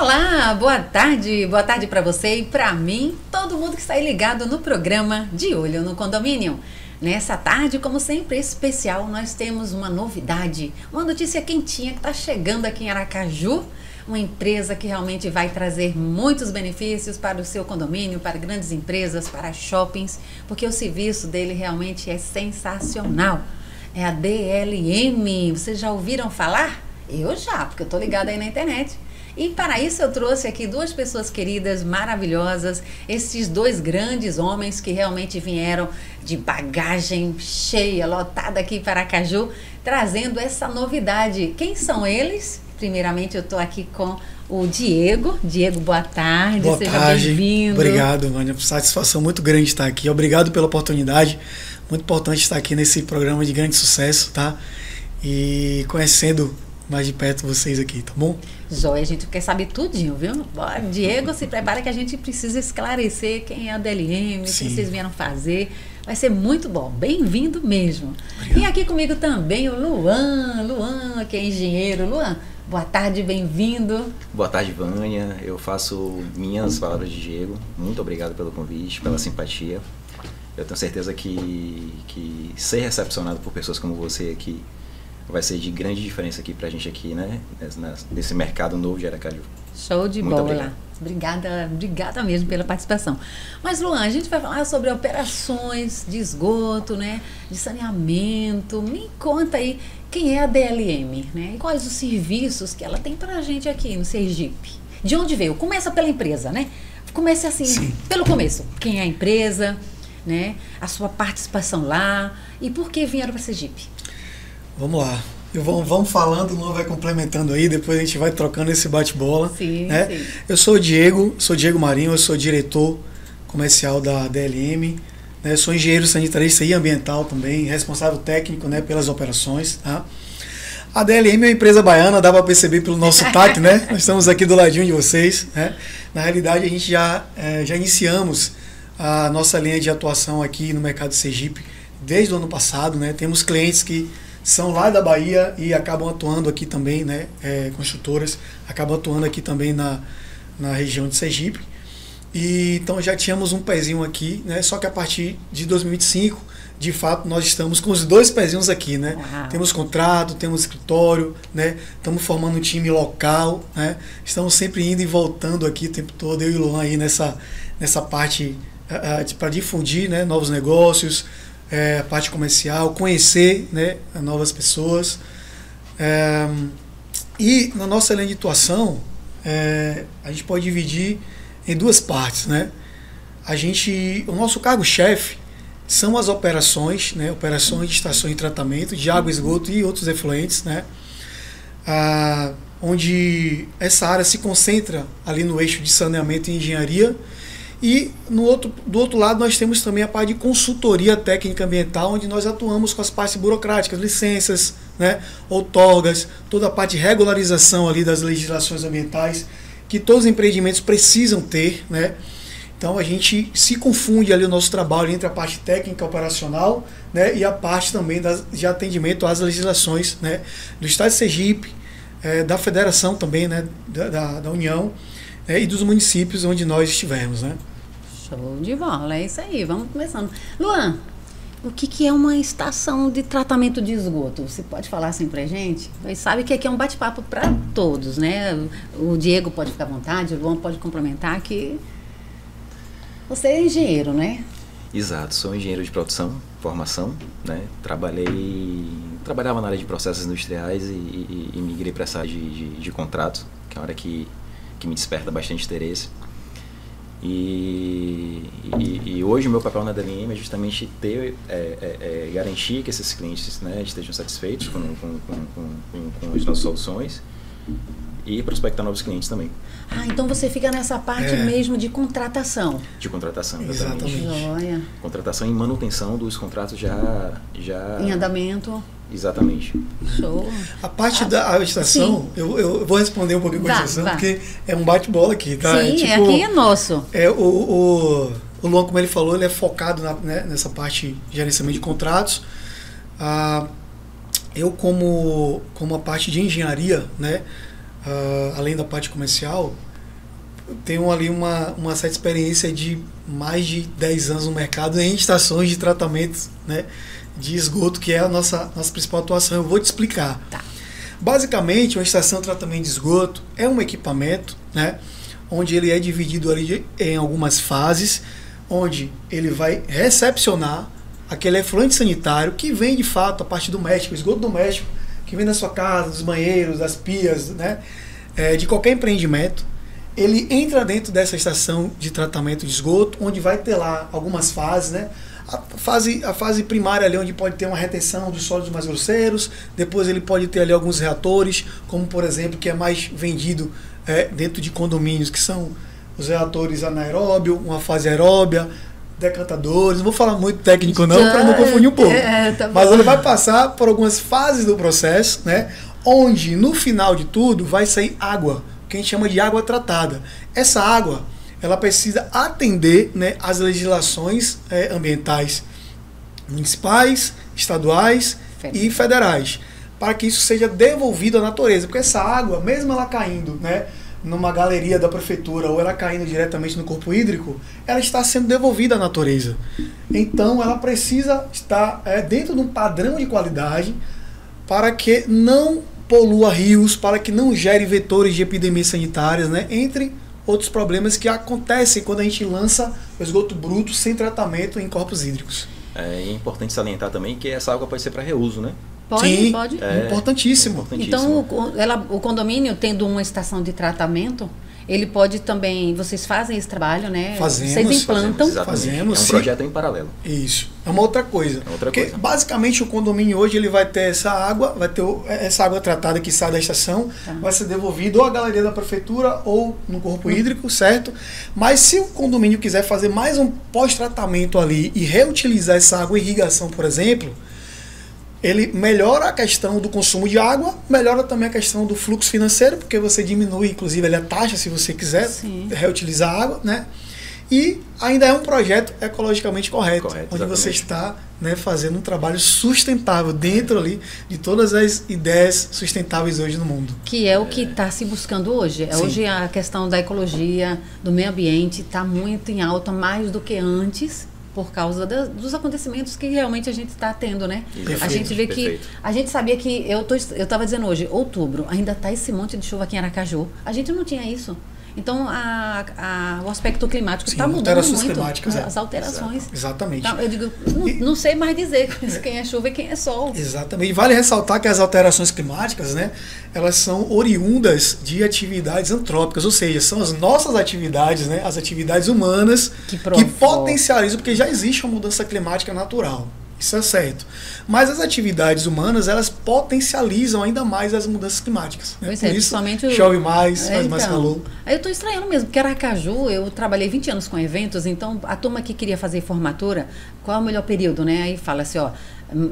Olá, boa tarde para você e para mim, todo mundo que está aí ligado no programa De Olho no Condomínio. Nessa tarde, como sempre, especial, nós temos uma novidade, uma notícia quentinha que está chegando aqui em Aracaju, uma empresa que realmente vai trazer muitos benefícios para o seu condomínio, para grandes empresas, para shoppings, porque o serviço dele realmente é sensacional. É a DLM, vocês já ouviram falar? Eu já, porque eu estou ligada aí na internet. E para isso eu trouxe aqui duas pessoas queridas, maravilhosas, esses dois grandes homens que realmente vieram de bagagem cheia, lotada aqui para Aracaju, trazendo essa novidade. Quem são eles? Primeiramente eu estou aqui com o Diego. Diego, boa tarde, boa seja tarde. Bem-vindo. Obrigado, Vânia, satisfação muito grande estar aqui, obrigado pela oportunidade, muito importante estar aqui nesse programa de grande sucesso, tá? E conhecendo mais de perto vocês aqui, tá bom? Joia, a gente quer saber tudinho, viu? Diego, se prepara que a gente precisa esclarecer quem é a DLM, o que vocês vieram fazer. Vai ser muito bom, bem-vindo mesmo. Obrigado. E aqui comigo também o Luan, que é engenheiro. Luan, boa tarde, bem-vindo. Boa tarde, Vânia. Eu faço minhas palavras de Diego. Muito obrigado pelo convite, pela simpatia. Eu tenho certeza que ser recepcionado por pessoas como você aqui vai ser de grande diferença aqui pra gente aqui, né? Nesse mercado novo de Aracaju. Show de Muito bola. Obrigada mesmo pela participação. Mas, Luan, a gente vai falar sobre operações de esgoto, né? De saneamento. Me conta aí quem é a DLM, né? E quais os serviços que ela tem pra gente aqui no Sergipe. De onde veio? Começa pela empresa, né? Comece assim, sim, pelo começo. Quem é a empresa, né? A sua participação lá e por que vieram para Sergipe? Vamos lá. Vamos falando, o Luan vai complementando aí, depois a gente vai trocando esse bate-bola. Sim, né? sim. Eu sou o Diego Marinho, eu sou diretor comercial da DLM, né? Sou engenheiro sanitarista e ambiental também, responsável técnico, né, pelas operações. Tá? A DLM é uma empresa baiana, dá para perceber pelo nosso sotaque, né? Nós estamos aqui do ladinho de vocês. Né? Na realidade, a gente já iniciamos a nossa linha de atuação aqui no mercado de Sergipe desde o ano passado. Né? Temos clientes que são lá da Bahia e acabam atuando aqui também, né, construtoras, acabam atuando aqui também na região de Sergipe. E então já tínhamos um pezinho aqui, né, só que a partir de 2025, de fato, nós estamos com os dois pezinhos aqui, né? Temos contrato, temos escritório, né? Estamos formando um time local, né? Estamos sempre indo e voltando aqui o tempo todo, eu e o Luan aí nessa parte para difundir, né, novos negócios, a parte comercial, conhecer, né, novas pessoas. E na nossa linha de atuação, a gente pode dividir em duas partes. Né? O nosso cargo-chefe são as operações, né, operações de estações de tratamento de água, esgoto e outros efluentes, né, onde essa área se concentra ali no eixo de saneamento e engenharia. E do outro lado nós temos também a parte de consultoria técnica ambiental, onde nós atuamos com as partes burocráticas, licenças, né, outorgas, toda a parte de regularização ali das legislações ambientais que todos os empreendimentos precisam ter. Né? Então a gente se confunde ali o nosso trabalho entre a parte técnica operacional, né, e a parte também de atendimento às legislações, né, do Estado de Sergipe, da Federação também, né, da União, e dos municípios onde nós estivermos. Né? Show de bola, é isso aí, vamos começando. Luan, o que é uma estação de tratamento de esgoto? Você pode falar assim pra gente? Mas sabe que aqui é um bate-papo para todos, né? O Diego pode ficar à vontade, o Luan pode complementar, que você é engenheiro, né? Exato, sou engenheiro de produção, formação, né? Trabalhava na área de processos industriais e migrei para essa área de contrato, que é uma área que me desperta bastante interesse. E hoje o meu papel na DLM é justamente garantir que esses clientes, né, estejam satisfeitos com as nossas soluções e prospectar novos clientes também. Então você fica nessa parte mesmo de contratação. De contratação, exatamente. Joia. Contratação e manutenção dos contratos já em andamento. Exatamente. Show. A parte da estação, eu vou responder um pouquinho com a estação, porque é um bate-bola aqui, tá? Sim, aqui é nosso. O Luan, como ele falou, ele é focado nessa parte de gerenciamento de contratos. Eu, como a parte de engenharia, né, além da parte comercial, tenho ali uma certa experiência de mais de 10 anos no mercado em estações de tratamento, né, de esgoto, que é a nossa principal atuação. Eu vou te explicar. Tá. Basicamente, uma estação de tratamento de esgoto é um equipamento, né, onde ele é dividido ali em algumas fases, onde ele vai recepcionar aquele efluente sanitário que vem de fato a partir doméstico, o esgoto doméstico, que vem da sua casa, dos banheiros, das pias, né, de qualquer empreendimento. Ele entra dentro dessa estação de tratamento de esgoto, onde vai ter lá algumas fases, né? A fase primária ali, onde pode ter uma retenção dos sólidos mais grosseiros, depois ele pode ter ali alguns reatores, como por exemplo, que é mais vendido dentro de condomínios, que são os reatores anaeróbio, uma fase aeróbia, decantadores, não vou falar muito técnico não, para não confundir um pouco, Tá mas ele vai passar por algumas fases do processo, né? Onde no final de tudo vai sair água, que a gente chama de água tratada. Essa água, ela precisa atender, né, às legislações ambientais municipais, estaduais e federais, para que isso seja devolvido à natureza, porque essa água, mesmo ela caindo, né, numa galeria da prefeitura ou ela caindo diretamente no corpo hídrico, ela está sendo devolvida à natureza. Então ela precisa estar dentro de um padrão de qualidade para que não polua rios, para que não gere vetores de epidemias sanitárias, né, entre outros problemas que acontecem quando a gente lança o esgoto bruto sem tratamento em corpos hídricos. É importante salientar também que essa água pode ser para reuso, né? Sim, Pode. Importantíssimo. Então, o condomínio tendo uma estação de tratamento, ele pode também, vocês fazem esse trabalho, né? Fazemos. Vocês implantam. Fazemos, é um sim. projeto em paralelo. Isso. É uma outra coisa. Porque basicamente o condomínio hoje ele vai ter essa água, essa água tratada que sai da estação, vai ser devolvida ou à galeria da prefeitura ou no corpo hídrico, certo? Mas se o condomínio quiser fazer mais um pós-tratamento ali e reutilizar essa água em irrigação, por exemplo, ele melhora a questão do consumo de água, melhora também a questão do fluxo financeiro, porque você diminui, inclusive, a taxa, se você quiser reutilizar a água, né? E ainda é um projeto ecologicamente correto onde exatamente. Você está, né, fazendo um trabalho sustentável dentro ali de todas as ideias sustentáveis hoje no mundo. Que é o que está se buscando hoje. Hoje a questão da ecologia, do meio ambiente, está muito em alta, mais do que antes, por causa dos acontecimentos que realmente a gente está tendo, né? Perfeito, a gente vê perfeito. que a gente sabia que eu estava dizendo hoje, outubro, ainda está esse monte de chuva aqui em Aracaju. A gente não tinha isso. Então o aspecto climático está mudando muito. Climáticas, as alterações. Exatamente. Então, eu digo, não sei mais dizer quem é chuva e quem é sol. Exatamente. E vale ressaltar que as alterações climáticas, né, elas são oriundas de atividades antrópicas, ou seja, são as nossas atividades, né, as atividades humanas que potencializam, porque já existe uma mudança climática natural. Isso é certo. Mas as atividades humanas, elas potencializam ainda mais as mudanças climáticas. Né? Por isso, chove mais, faz mais calor. Aí eu estou estranhando mesmo, porque Aracaju, eu trabalhei 20 anos com eventos, então a turma que queria fazer formatura, qual é o melhor período, né? Aí fala assim, ó,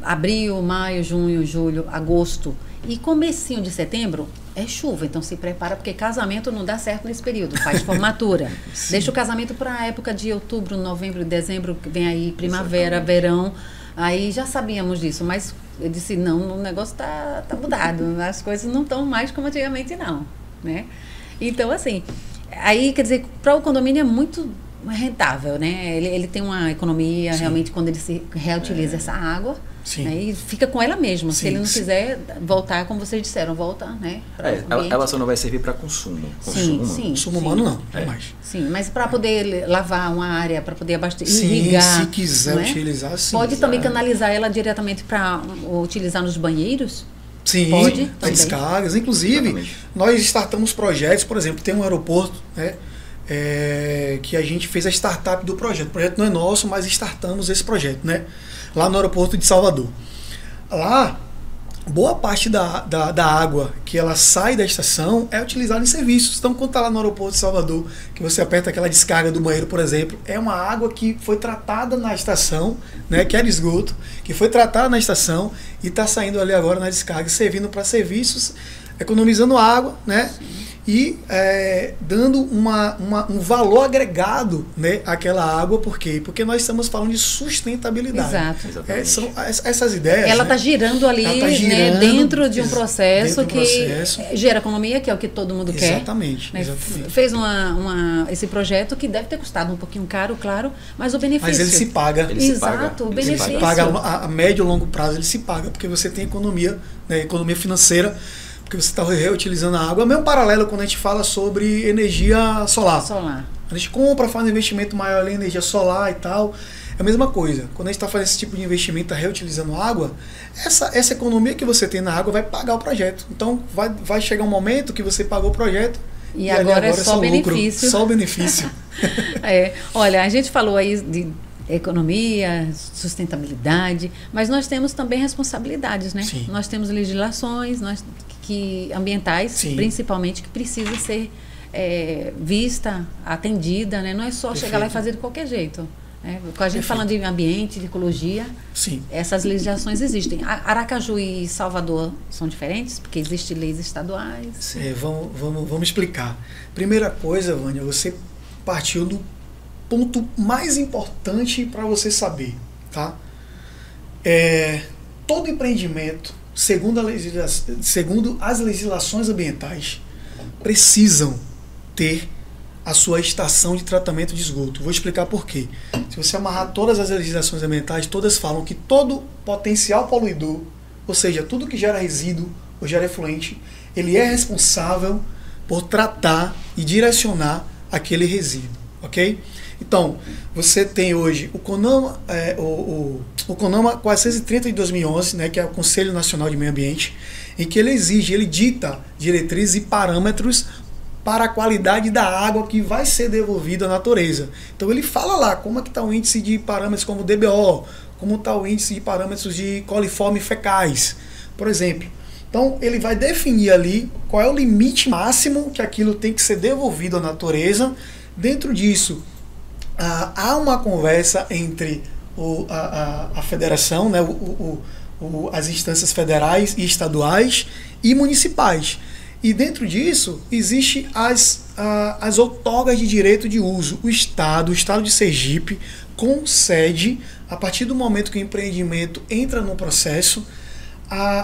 abril, maio, junho, julho, agosto e comecinho de setembro é chuva, então se prepara, porque casamento não dá certo nesse período, faz formatura. Deixa o casamento para a época de outubro, novembro, dezembro, que vem aí primavera, verão. Aí já sabíamos disso, mas eu disse, não, o negócio tá mudado, as coisas não estão mais como antigamente não, né? Então, assim, aí, quer dizer, para o condomínio é muito rentável, né? Ele tem uma economia, realmente, quando ele se reutiliza essa água, né? E fica com ela mesma. Se ele não quiser voltar, como vocês disseram, volta, né? Ela só não vai servir para consumo. Consumo humano não mais. Sim, mas para poder lavar uma área, para poder abastecer, irrigar. Se quiser utilizar, sim. Pode também canalizar ela diretamente para utilizar nos banheiros? Sim, pode descargas. Inclusive, nós startamos projetos, por exemplo, tem um aeroporto, né? Que a gente fez a startup do projeto. O projeto não é nosso, mas startamos esse projeto, né? Lá no aeroporto de Salvador. Lá, boa parte da água que ela sai da estação é utilizada em serviços. Então, quando está lá no aeroporto de Salvador, que você aperta aquela descarga do banheiro, por exemplo, é uma água que foi tratada na estação, né, que era esgoto, que foi tratada na estação e está saindo ali agora na descarga, servindo para serviços, economizando água, né? e dando um valor agregado, né, àquela água. Por quê? Porque nós estamos falando de sustentabilidade. Exato. São essas ideias. Ela está girando ali, né, dentro de um processo gera economia, que é o que todo mundo quer. Exatamente. Né? Fez esse projeto que deve ter custado um pouquinho caro, claro, mas o benefício. Mas ele se paga. O benefício. Ele se paga a médio e longo prazo, ele se paga, porque você tem economia, né, economia financeira, porque você está reutilizando a água. É o mesmo paralelo quando a gente fala sobre energia solar. A gente compra, faz um investimento maior em energia solar e tal. É a mesma coisa. Quando a gente está fazendo esse tipo de investimento, está reutilizando água, essa economia que você tem na água vai pagar o projeto. Então vai chegar um momento que você pagou o projeto e agora é só benefício. Lucro, só o benefício. Olha, a gente falou aí de economia, sustentabilidade, mas nós temos também responsabilidades, né? Sim. Nós temos legislações ambientais, Sim. principalmente, que precisa ser vista, atendida, né? Não é só Perfeito. chegar lá e fazer de qualquer jeito. Com a gente falando de ambiente, de ecologia, Sim. essas legislações existem. Aracaju e Salvador são diferentes, porque existem leis estaduais. Vamos explicar. Primeira coisa, Vânia, você partiu do ponto mais importante para você saber, tá? Todo empreendimento, segundo as legislações ambientais, precisam ter a sua estação de tratamento de esgoto. Vou explicar por quê. Se você amarrar todas as legislações ambientais, todas falam que todo potencial poluidor, ou seja, tudo que gera resíduo ou gera efluente, ele é responsável por tratar e direcionar aquele resíduo, ok? Então, você tem hoje o CONAMA, o CONAMA 430 de 2011, né, que é o Conselho Nacional de Meio Ambiente, em que ele dita diretrizes e parâmetros para a qualidade da água que vai ser devolvida à natureza. Então ele fala lá como é que está o índice de parâmetros como DBO, como está o índice de parâmetros de coliformes fecais, por exemplo. Então ele vai definir ali qual é o limite máximo que aquilo tem que ser devolvido à natureza. Dentro disso, há uma conversa entre a federação, né, as instâncias federais e estaduais e municipais. E dentro disso, existem as outorgas de direito de uso. O Estado de Sergipe, concede, a partir do momento que o empreendimento entra no processo,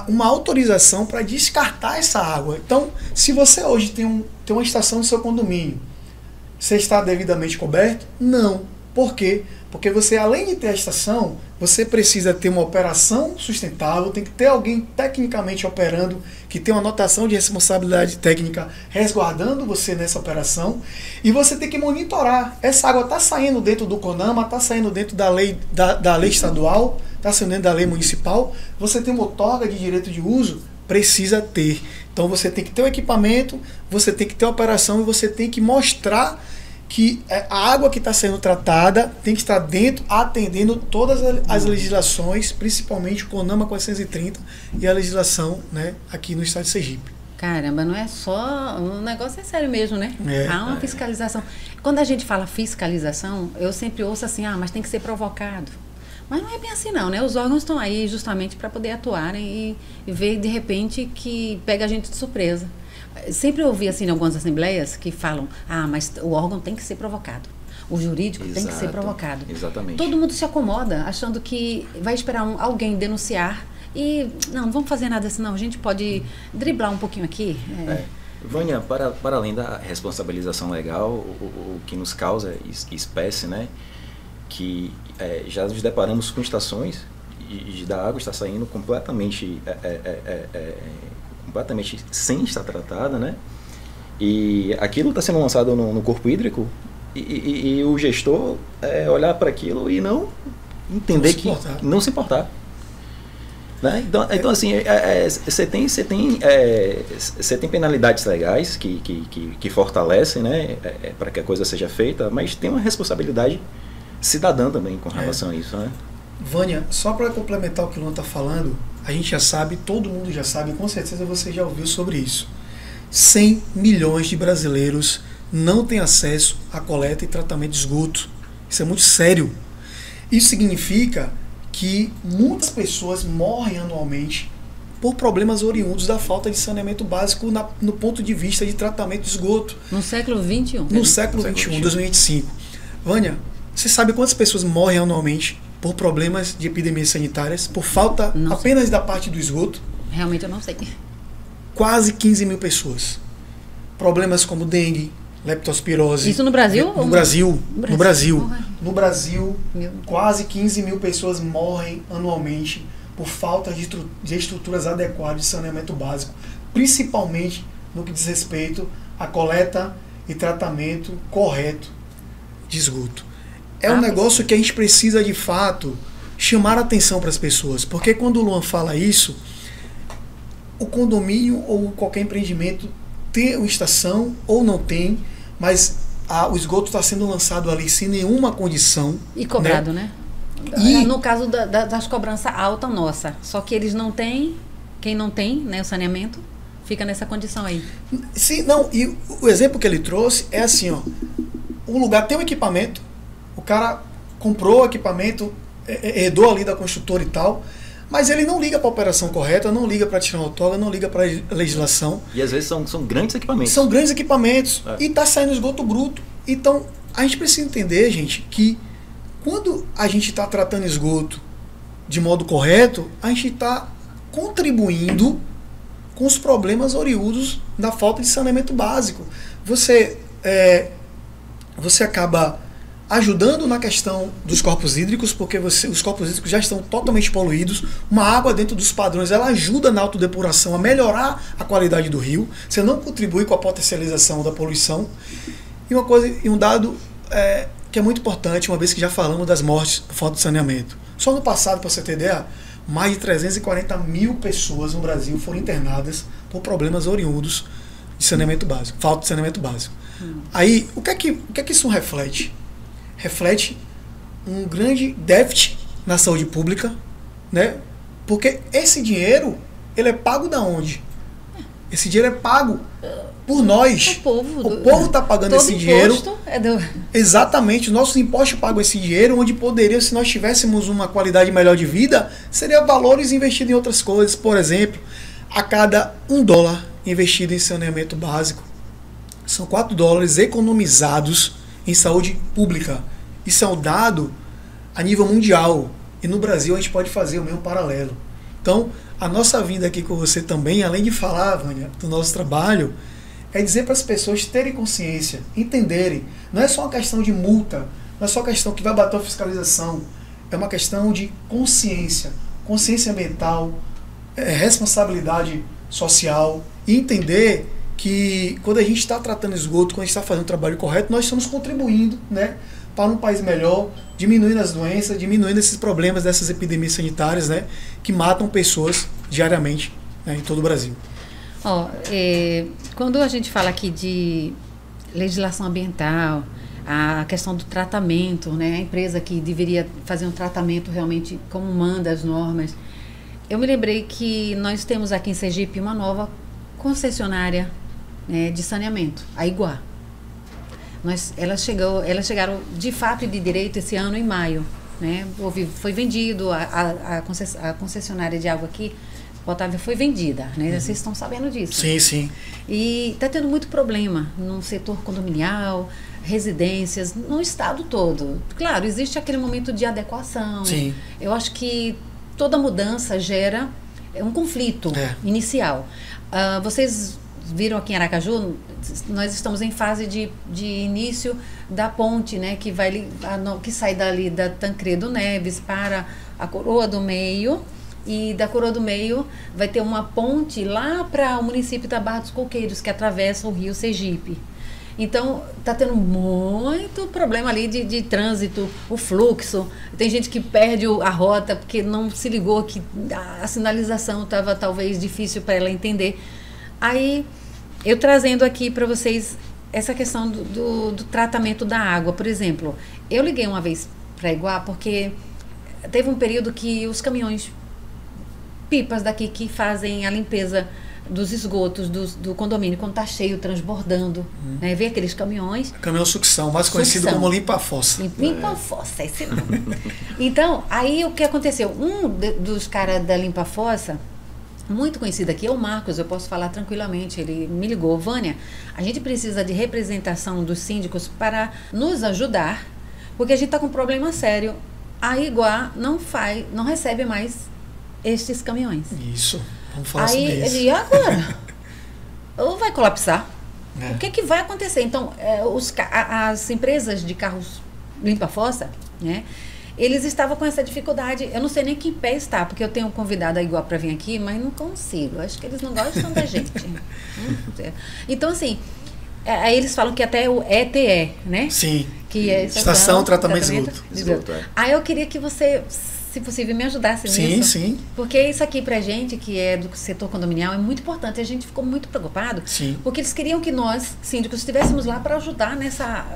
uma autorização para descartar essa água. Então, se você hoje tem uma estação no seu condomínio, você está devidamente coberto? Não. Por quê? Porque você, além de ter a estação, você precisa ter uma operação sustentável, tem que ter alguém tecnicamente operando, que tem uma anotação de responsabilidade técnica resguardando você nessa operação, e você tem que monitorar. Essa água está saindo dentro do CONAMA, está saindo dentro da lei estadual, está saindo dentro da lei municipal, você tem uma outorga de direito de uso, precisa ter. Então você tem que ter o equipamento, você tem que ter a operação e você tem que mostrar que a água que está sendo tratada tem que estar dentro, atendendo todas as legislações, principalmente o CONAMA 430 e a legislação, né, aqui no estado de Sergipe. Caramba, não é só... O negócio é sério mesmo, né? Há uma fiscalização. Quando a gente fala fiscalização, eu sempre ouço assim, mas tem que ser provocado. Mas não é bem assim não, né? Os órgãos estão aí justamente para poder atuarem e ver, de repente, que pega a gente de surpresa. Sempre ouvi assim em algumas assembleias que falam, mas o órgão tem que ser provocado. O jurídico tem que ser provocado. Exatamente. Todo mundo se acomoda achando que vai esperar alguém denunciar e não vamos fazer nada assim não, a gente pode driblar um pouquinho aqui. Vânia, para além da responsabilização legal, o que nos causa espécie, né, que já nos deparamos com estações da água está saindo completamente sem estar tratada, né? E aquilo está sendo lançado no corpo hídrico e o gestor olhar para aquilo e não entender não se importar. Né? Então assim, você tem penalidades legais que fortalecem, né, para que a coisa seja feita, mas tem uma responsabilidade cidadã também com relação a isso, né? Vânia, só para complementar o que o Luan está falando, a gente já sabe, todo mundo já sabe, com certeza você já ouviu sobre isso. 100 milhões de brasileiros não têm acesso à coleta e tratamento de esgoto. Isso é muito sério. Isso significa que muitas pessoas morrem anualmente por problemas oriundos da falta de saneamento básico no ponto de vista de tratamento de esgoto. No século XXI. No século XXI, 2025. Vânia, você sabe quantas pessoas morrem anualmente por problemas de epidemias sanitárias, por falta apenas da parte do esgoto? Realmente eu não sei. Quase 15 mil pessoas. Problemas como dengue, leptospirose. Isso no Brasil? No Brasil. No Brasil. No Brasil, quase 15 mil pessoas morrem anualmente por falta de estruturas adequadas de saneamento básico, principalmente no que diz respeito à coleta e tratamento correto de esgoto. É um negócio que a gente precisa, de fato, chamar a atenção para as pessoas, porque quando o Luan fala isso, o condomínio ou qualquer empreendimento tem uma estação ou não tem, mas o esgoto está sendo lançado ali sem nenhuma condição. E cobrado, né? E no caso das cobranças altas nossa, só que eles não têm, quem não tem, né, o saneamento, fica nessa condição aí. Sim, não, e o exemplo que ele trouxe é assim, ó, um lugar tem um equipamento, o cara comprou o equipamento, herdou ali da construtora e tal, mas ele não liga para a operação correta, não liga para tirar uma autógrafo, não liga para a legislação. E às vezes são grandes equipamentos. São grandes equipamentos. E está saindo esgoto bruto. Então, a gente precisa entender, gente, que quando a gente está tratando esgoto de modo correto, a gente está contribuindo com os problemas oriundos da falta de saneamento básico. Você acaba ajudando na questão dos corpos hídricos, porque os corpos hídricos já estão totalmente poluídos. Uma água dentro dos padrões, ela ajuda na autodepuração, a melhorar a qualidade do rio. Você não contribui com a potencialização da poluição. E um dado que é muito importante, uma vez que já falamos das mortes por falta de saneamento. Só no passado, para você ter ideia, mais de 340 mil pessoas no Brasil foram internadas por problemas oriundos de saneamento básico, falta de saneamento básico. Aí, o que é que isso reflete? Reflete um grande déficit na saúde pública, né? Porque esse dinheiro, ele é pago da onde? Esse dinheiro é pago por nós. O povo está pagando esse dinheiro. Exatamente, os nossos impostos pagam esse dinheiro, onde poderia, se nós tivéssemos uma qualidade melhor de vida, seria valores investidos em outras coisas. Por exemplo, a cada $1 investido em saneamento básico, são $4 economizados em saúde pública. Isso é um dado a nível mundial. E no Brasil a gente pode fazer o mesmo paralelo. Então, a nossa vinda aqui com você também, além de falar, Vânia, do nosso trabalho, é dizer para as pessoas terem consciência, entenderem. Não é só uma questão de multa, não é só uma questão que vai bater a fiscalização. É uma questão de consciência ambiental, responsabilidade social, e entender que quando a gente está tratando esgoto, quando a gente está fazendo o trabalho correto, nós estamos contribuindo, né, para um país melhor, diminuindo as doenças, diminuindo esses problemas dessas epidemias sanitárias, né, que matam pessoas diariamente, né, em todo o Brasil. Quando a gente fala aqui de legislação ambiental, a questão do tratamento, né, a empresa que deveria fazer um tratamento realmente como manda as normas, eu me lembrei que nós temos aqui em Sergipe uma nova concessionária, né, de saneamento, a Iguá. Elas chegaram de fato e de direito esse ano em maio, né? Foi vendido a concessionária de água aqui, Otávio, foi vendida, né? Vocês estão sabendo disso? Sim, sim. E está tendo muito problema no setor condominial, residências, no estado todo. Claro, existe aquele momento de adequação. Sim. Eu acho que toda mudança gera um conflito inicial. Vocês viram aqui em Aracaju, nós estamos em fase de início da ponte, né, que sai dali da Tancredo Neves para a Coroa do Meio, e da Coroa do Meio vai ter uma ponte lá para o município da Barra dos Coqueiros, que atravessa o rio Sergipe. Então, está tendo muito problema ali de trânsito, o fluxo. Tem gente que perde a rota porque não se ligou que a sinalização estava talvez difícil para ela entender. Aí, eu trazendo aqui para vocês essa questão do tratamento da água. Por exemplo, eu liguei uma vez para Iguá porque teve um período que os caminhões pipas daqui que fazem a limpeza dos esgotos do condomínio, quando está cheio, transbordando, né? Vê aqueles caminhões. Caminhão sucção, mais conhecido como limpa-fossa. Limpa-fossa, esse nome. Então, aí o que aconteceu? Um dos caras da limpa-fossa, muito conhecido aqui é o Marcos, eu posso falar tranquilamente. Ele me ligou: Vânia, a gente precisa de representação dos síndicos para nos ajudar, porque a gente está com um problema sério. A Iguá não recebe mais estes caminhões. Isso, vamos falar sobre Aí isso. ele, e agora? Ou vai colapsar? É. O que vai acontecer? Então, as empresas de carros limpa-fossa, né? Eles estavam com essa dificuldade. Eu não sei nem que pé está, porque eu tenho convidado a Iguá para vir aqui, mas não consigo. Acho que eles não gostam da gente. Então, assim, aí eles falam que até o ETE, né? Sim. Que é Estação Tratamento de Esgoto. Aí eu queria que você, se possível, me ajudasse nisso. Sim, sim. Porque isso aqui pra gente, que é do setor condominial, é muito importante. A gente ficou muito preocupado, Sim. porque eles queriam que nós, síndicos, estivéssemos lá para ajudar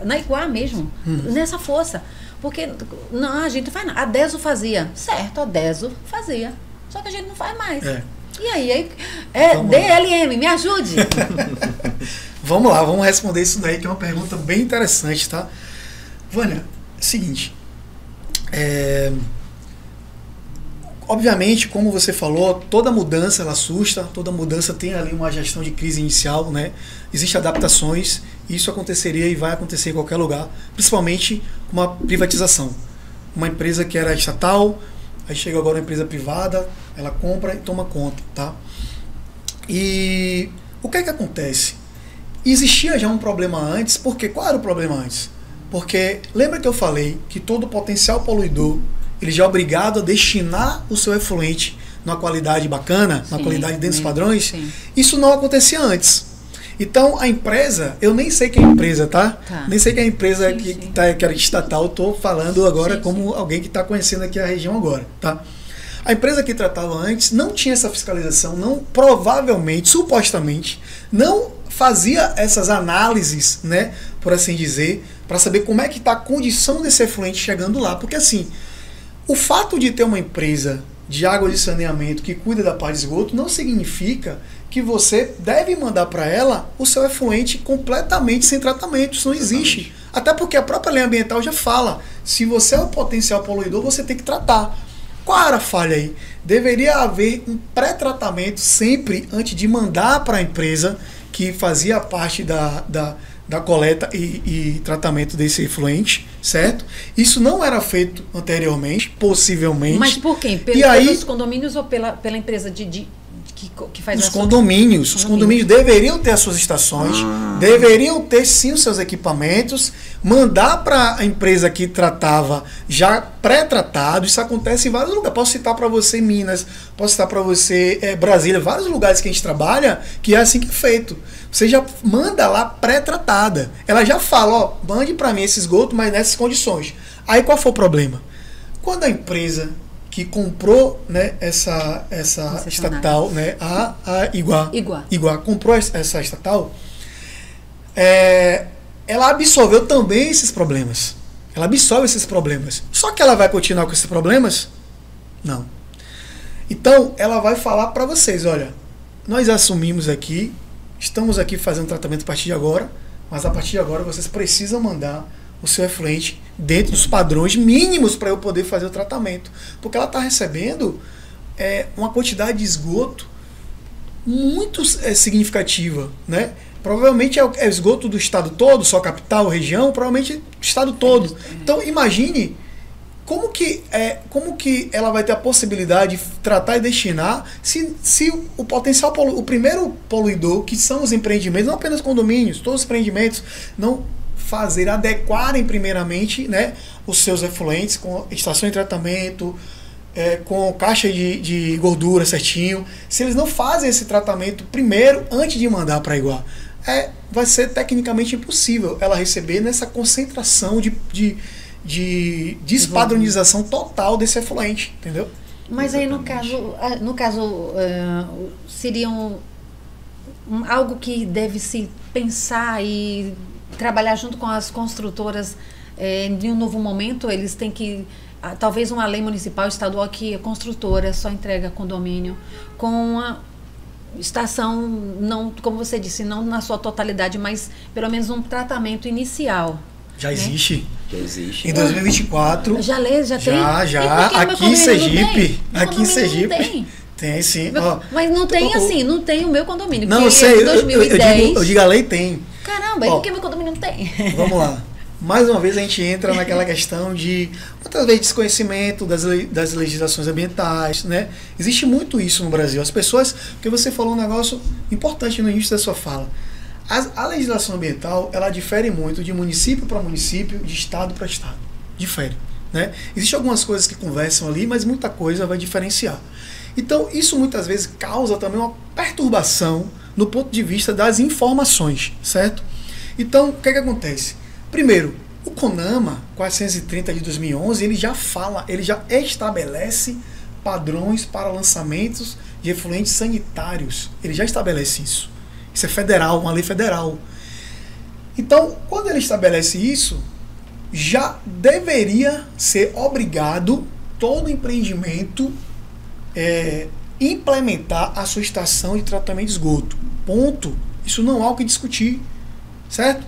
na Iguá mesmo, nessa força. Porque não, a gente não faz nada. A Deso fazia. Certo, a Deso fazia. Só que a gente não faz mais. É. E aí DLM, me ajude. Vamos lá, vamos responder isso daí, que é uma pergunta bem interessante, tá? Vânia, seguinte. Obviamente, como você falou, toda mudança ela assusta, toda mudança tem ali uma gestão de crise inicial, né? Existem adaptações, e isso aconteceria e vai acontecer em qualquer lugar, principalmente com uma privatização. Uma empresa que era estatal, aí chega agora uma empresa privada, ela compra e toma conta, tá? E o que é que acontece? Existia já um problema antes, porque qual era o problema antes? Porque lembra que eu falei que todo potencial poluidor ele já é obrigado a destinar o seu efluente numa qualidade bacana, numa qualidade dentro dos padrões? Sim. Isso não acontecia antes. Então, a empresa, eu nem sei quem é a empresa, tá? Nem sei quem é a empresa que era estatal, eu tô falando agora como alguém que está conhecendo aqui a região agora, tá? A empresa que tratava antes não tinha essa fiscalização, não, provavelmente, supostamente, não fazia essas análises, né, por assim dizer, para saber como é que está a condição desse efluente chegando lá. Porque assim, o fato de ter uma empresa de água de saneamento que cuida da parte de esgoto não significa que você deve mandar para ela o seu efluente completamente sem tratamento. Isso não existe. Até porque a própria lei ambiental já fala, se você é um potencial poluidor, você tem que tratar. Qual era a falha aí? Deveria haver um pré-tratamento sempre antes de mandar para a empresa que fazia parte da coleta e tratamento desse efluente, certo? Isso não era feito anteriormente, possivelmente. Mas por quem? Pelos condomínios ou pela empresa que faz os condomínios? Os condomínios deveriam ter as suas estações, deveriam ter sim os seus equipamentos, mandar para a empresa que tratava já pré-tratado. Isso acontece em vários lugares. Posso citar para você Minas, posso citar para você Brasília, vários lugares que a gente trabalha que é assim que é feito. Você já manda lá pré-tratada. Ela já fala, ó, mande para mim esse esgoto, mas nessas condições. Aí qual foi o problema? Quando a empresa que comprou, né, essa estatal, né, a Iguá comprou essa estatal, ela absorveu também esses problemas. Ela absorve esses problemas. Só que ela vai continuar com esses problemas? Não. Então, ela vai falar para vocês, olha, nós assumimos aqui, estamos aqui fazendo tratamento a partir de agora, mas a partir de agora vocês precisam mandar o seu efluente dentro dos padrões mínimos para eu poder fazer o tratamento. Porque ela está recebendo uma quantidade de esgoto muito significativa, né? Provavelmente é esgoto do estado todo, só capital, região, provavelmente o estado todo. Então imagine como que ela vai ter a possibilidade de tratar e destinar se o potencial o primeiro poluidor, que são os empreendimentos, não apenas condomínios, todos os empreendimentos, não adequarem primeiramente, né, os seus efluentes com estação de tratamento, com caixa de gordura certinho. Se eles não fazem esse tratamento primeiro, antes de mandar para Iguá, vai ser tecnicamente impossível ela receber nessa concentração de despadronização total desse efluente, entendeu? Mas aí no caso seriam algo que deve se pensar e trabalhar junto com as construtoras de um novo momento. Eles têm que, talvez uma lei municipal, estadual, que a construtora só entrega condomínio com uma estação, não, como você disse, não na sua totalidade, mas pelo menos um tratamento inicial. Já existe. Já existe. Em 2024. Já tem? Já. Aqui em Sergipe. Tem, sim. Mas não tem assim, não tem o meu condomínio. Não, eu sei, 2010. eu digo a lei tem. Caramba, e por que meu condomínio não tem? Vamos lá. Mais uma vez a gente entra naquela questão de, muitas vezes, desconhecimento das legislações ambientais, né? Existe muito isso no Brasil. As pessoas, porque você falou um negócio importante no início da sua fala. A legislação ambiental, ela difere muito de município para município, de estado para estado. Difere, né? Existem algumas coisas que conversam ali, mas muita coisa vai diferenciar. Então, isso muitas vezes causa também uma perturbação no ponto de vista das informações, certo? Então, o que acontece? Primeiro, o CONAMA 430 de 2011, ele já estabelece padrões para lançamentos de efluentes sanitários. Ele já estabelece isso. Isso é federal, uma lei federal. Então, quando ele estabelece isso, já deveria ser obrigado todo empreendimento implementar a sua estação de tratamento de esgoto. Ponto. Isso não há o que discutir, certo?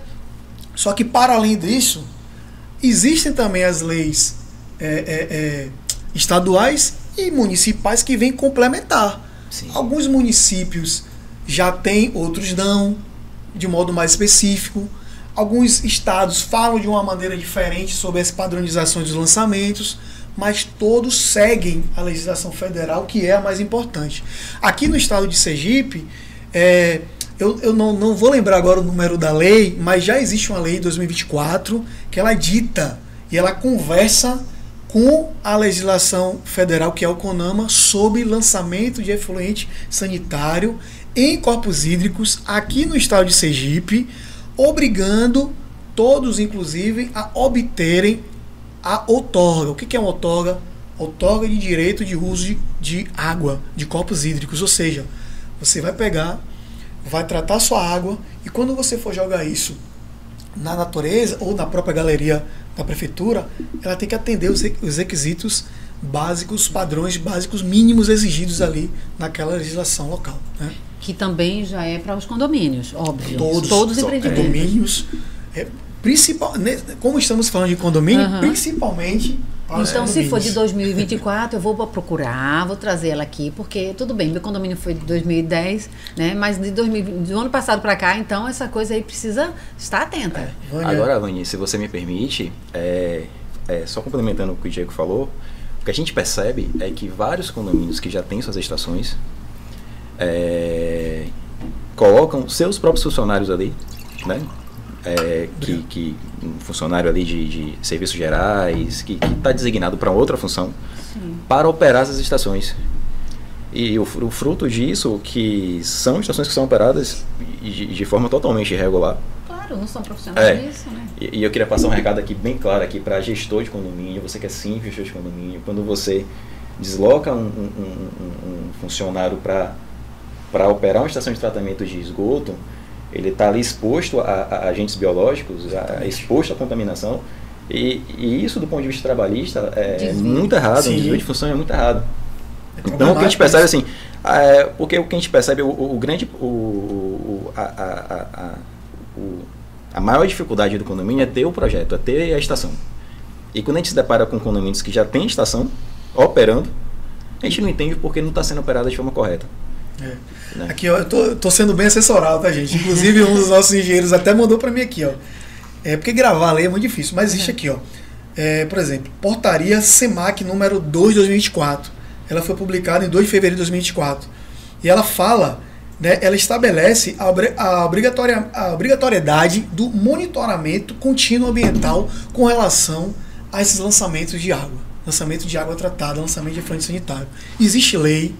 Só que, para além disso, existem também as leis estaduais e municipais que vêm complementar. Sim. Alguns municípios já têm, outros não, de modo mais específico. Alguns estados falam de uma maneira diferente sobre as padronizações dos lançamentos, mas todos seguem a legislação federal, que é a mais importante. Aqui no estado de Sergipe, eu não vou lembrar agora o número da lei, mas já existe uma lei de 2024 que ela dita e ela conversa com a legislação federal, que é o CONAMA, sobre lançamento de efluente sanitário em corpos hídricos aqui no estado de Sergipe, obrigando todos, inclusive, a obterem a outorga. O que é uma outorga? Outorga de direito de uso de água, de corpos hídricos. Ou seja, você vai pegar, vai tratar sua água, e quando você for jogar isso na natureza ou na própria galeria da prefeitura, ela tem que atender os requisitos básicos, padrões básicos mínimos exigidos ali naquela legislação local, né? Que também já é para os condomínios, óbvio. Todos os empreendimentos. Condomínios, como estamos falando de condomínio, principalmente para os então, condomínios. se for de 2024, eu vou procurar, vou trazer ela aqui, porque tudo bem, meu condomínio foi de 2010, né? Mas do ano passado para cá, então essa coisa aí precisa estar atenta. Agora, Vani, se você me permite, só complementando o que o Diego falou, o que a gente percebe é que vários condomínios que já têm suas estações colocam seus próprios funcionários ali, né? Que um funcionário ali de serviços gerais, que está designado para outra função, sim, para operar essas estações. E o fruto disso, que são estações que são operadas de forma totalmente irregular. Claro, não são profissionais disso, né? E eu queria passar um recado aqui bem claro aqui para gestor de condomínio, você que é simples gestor de condomínio, quando você desloca um funcionário para operar uma estação de tratamento de esgoto, ele está ali exposto a agentes biológicos, exposto à contaminação, e isso, do ponto de vista trabalhista, é muito errado, um desvio de função é muito errado. Então, o que a gente percebe, assim, porque o que a gente percebe, a maior dificuldade do condomínio é ter o projeto, é ter a estação. E quando a gente se depara com condomínios que já tem estação operando, a gente não entende porque não está sendo operada de forma correta. Né? Aqui, ó, eu tô sendo bem assessorado, tá, gente? Inclusive, um dos nossos engenheiros até mandou para mim aqui, ó. Porque gravar a lei é muito difícil, mas existe aqui, ó. Por exemplo, portaria SEMAC número 2 de 2024. Ela foi publicada em 2 de fevereiro de 2024. E ela fala, né, ela estabelece a obrigatoriedade do monitoramento contínuo ambiental com relação a esses lançamentos de água. Lançamento de água tratada, lançamento de efluente sanitário. Existe lei,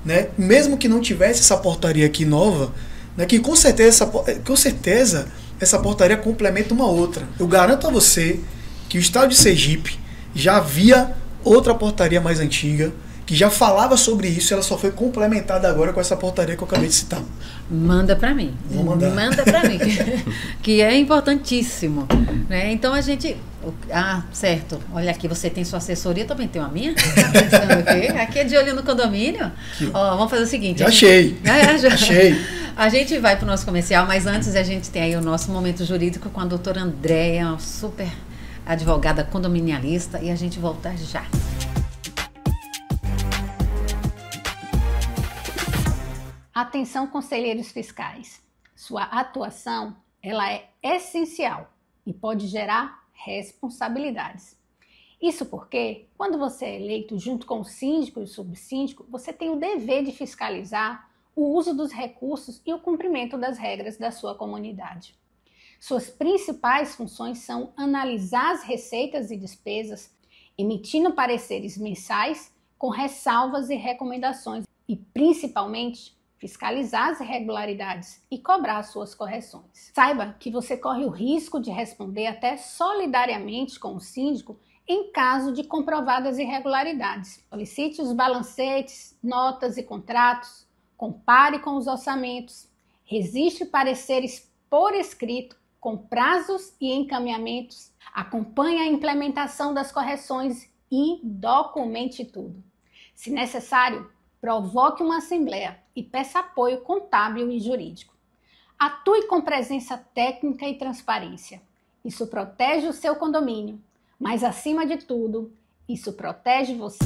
né, mesmo que não tivesse essa portaria aqui nova, né, que com certeza essa portaria complementa uma outra. Eu garanto a você que o estado de Sergipe já havia outra portaria mais antiga, que já falava sobre isso, ela só foi complementada agora com essa portaria que eu acabei de citar. Manda para mim. Vou mandar. Manda para mim, que é importantíssimo, né? Então a gente... certo. Olha aqui, você tem sua assessoria, eu também tenho a minha. Aqui é de olho no condomínio. Vamos fazer o seguinte. Achei. A gente vai para o nosso comercial, mas antes a gente tem aí o nosso momento jurídico com a doutora Andréia, uma super advogada condominialista, e a gente volta já. Atenção, conselheiros fiscais. Sua atuação, ela é essencial e pode gerar responsabilidades. Isso porque, quando você é eleito junto com o síndico e o subsíndico, você tem o dever de fiscalizar o uso dos recursos e o cumprimento das regras da sua comunidade. Suas principais funções são analisar as receitas e despesas, emitindo pareceres mensais com ressalvas e recomendações e, principalmente, fiscalizar as irregularidades e cobrar suas correções. Saiba que você corre o risco de responder até solidariamente com o síndico em caso de comprovadas irregularidades. Solicite os balancetes, notas e contratos, compare com os orçamentos, registre pareceres por escrito, com prazos e encaminhamentos, acompanhe a implementação das correções e documente tudo. Se necessário, provoque uma assembleia e peça apoio contábil e jurídico. Atue com presença técnica e transparência. Isso protege o seu condomínio, mas acima de tudo, isso protege você.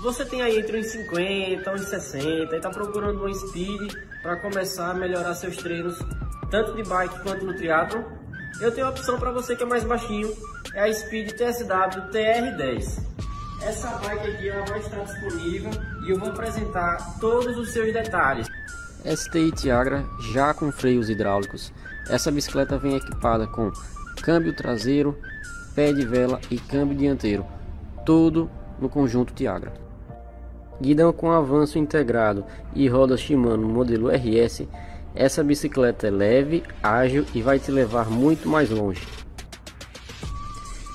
Você tem aí entre uns 50, uns 60 e está procurando uma Speed para começar a melhorar seus treinos, tanto de bike quanto no triatlon? Eu tenho a opção para você que é mais baixinho, é a Speed TSW TR10. Essa bike aqui ela vai estar disponível e eu vou apresentar todos os seus detalhes. STI Tiagra já com freios hidráulicos. Essa bicicleta vem equipada com câmbio traseiro, pé de vela e câmbio dianteiro, tudo no conjunto Tiagra. Guidão com avanço integrado e rodas Shimano modelo RS, essa bicicleta é leve, ágil e vai te levar muito mais longe.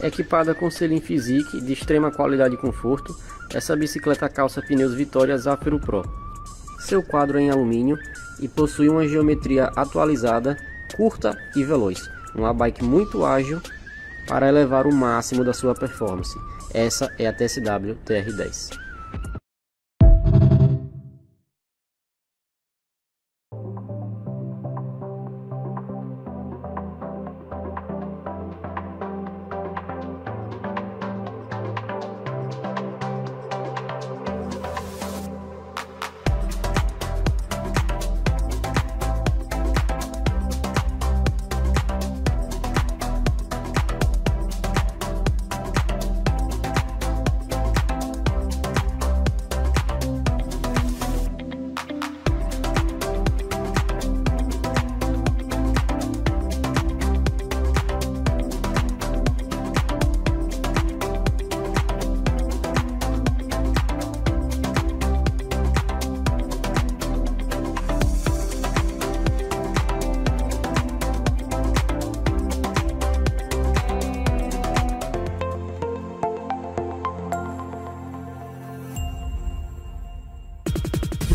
Equipada com selim Physique de extrema qualidade e conforto, essa bicicleta calça pneus Vitória Zafiro Pro. Seu quadro é em alumínio e possui uma geometria atualizada, curta e veloz. Uma bike muito ágil para elevar o máximo da sua performance. Essa é a TSW TR10.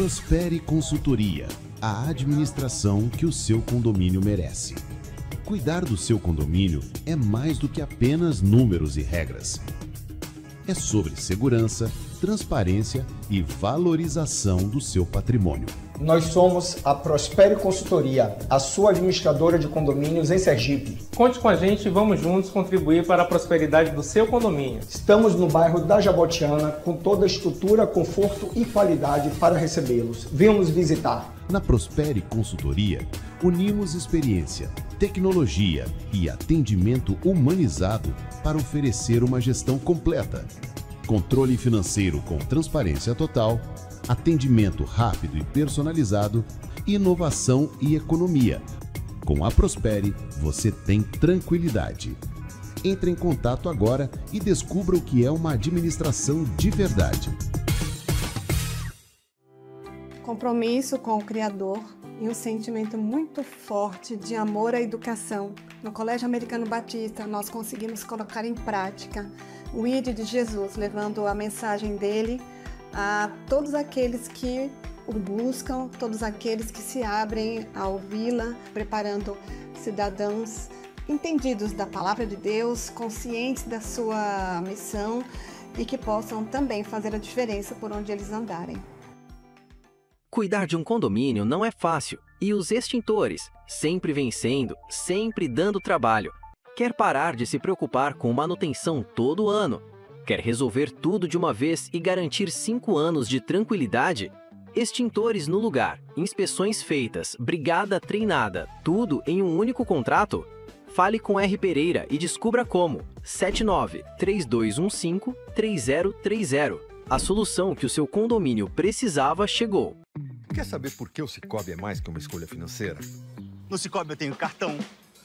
Prospere Consultoria, a administração que o seu condomínio merece. Cuidar do seu condomínio é mais do que apenas números e regras. É sobre segurança, transparência e valorização do seu patrimônio. Nós somos a Prospere Consultoria, a sua administradora de condomínios em Sergipe. Conte com a gente e vamos juntos contribuir para a prosperidade do seu condomínio. Estamos no bairro da Jabotiana, com toda a estrutura, conforto e qualidade para recebê-los. Venham nos visitar. Na Prospere Consultoria, unimos experiência, tecnologia e atendimento humanizado para oferecer uma gestão completa. Controle financeiro com transparência total, atendimento rápido e personalizado, inovação e economia. Com a Prospere, você tem tranquilidade. Entre em contato agora e descubra o que é uma administração de verdade. Compromisso com o Criador e um sentimento muito forte de amor à educação. No Colégio Americano Batista, nós conseguimos colocar em prática o ID de Jesus, levando a mensagem dele a todos aqueles que o buscam, todos aqueles que se abrem a ouvi-la, preparando cidadãos entendidos da palavra de Deus, conscientes da sua missão e que possam também fazer a diferença por onde eles andarem. Cuidar de um condomínio não é fácil e os extintores, sempre vencendo, sempre dando trabalho. Quer parar de se preocupar com manutenção todo ano? Quer resolver tudo de uma vez e garantir 5 anos de tranquilidade? Extintores no lugar, inspeções feitas, brigada treinada, tudo em um único contrato? Fale com R. Pereira e descubra como. 79-3215-3030. A solução que o seu condomínio precisava chegou. Quer saber por que o Sicoob é mais que uma escolha financeira? No Sicoob eu tenho cartão,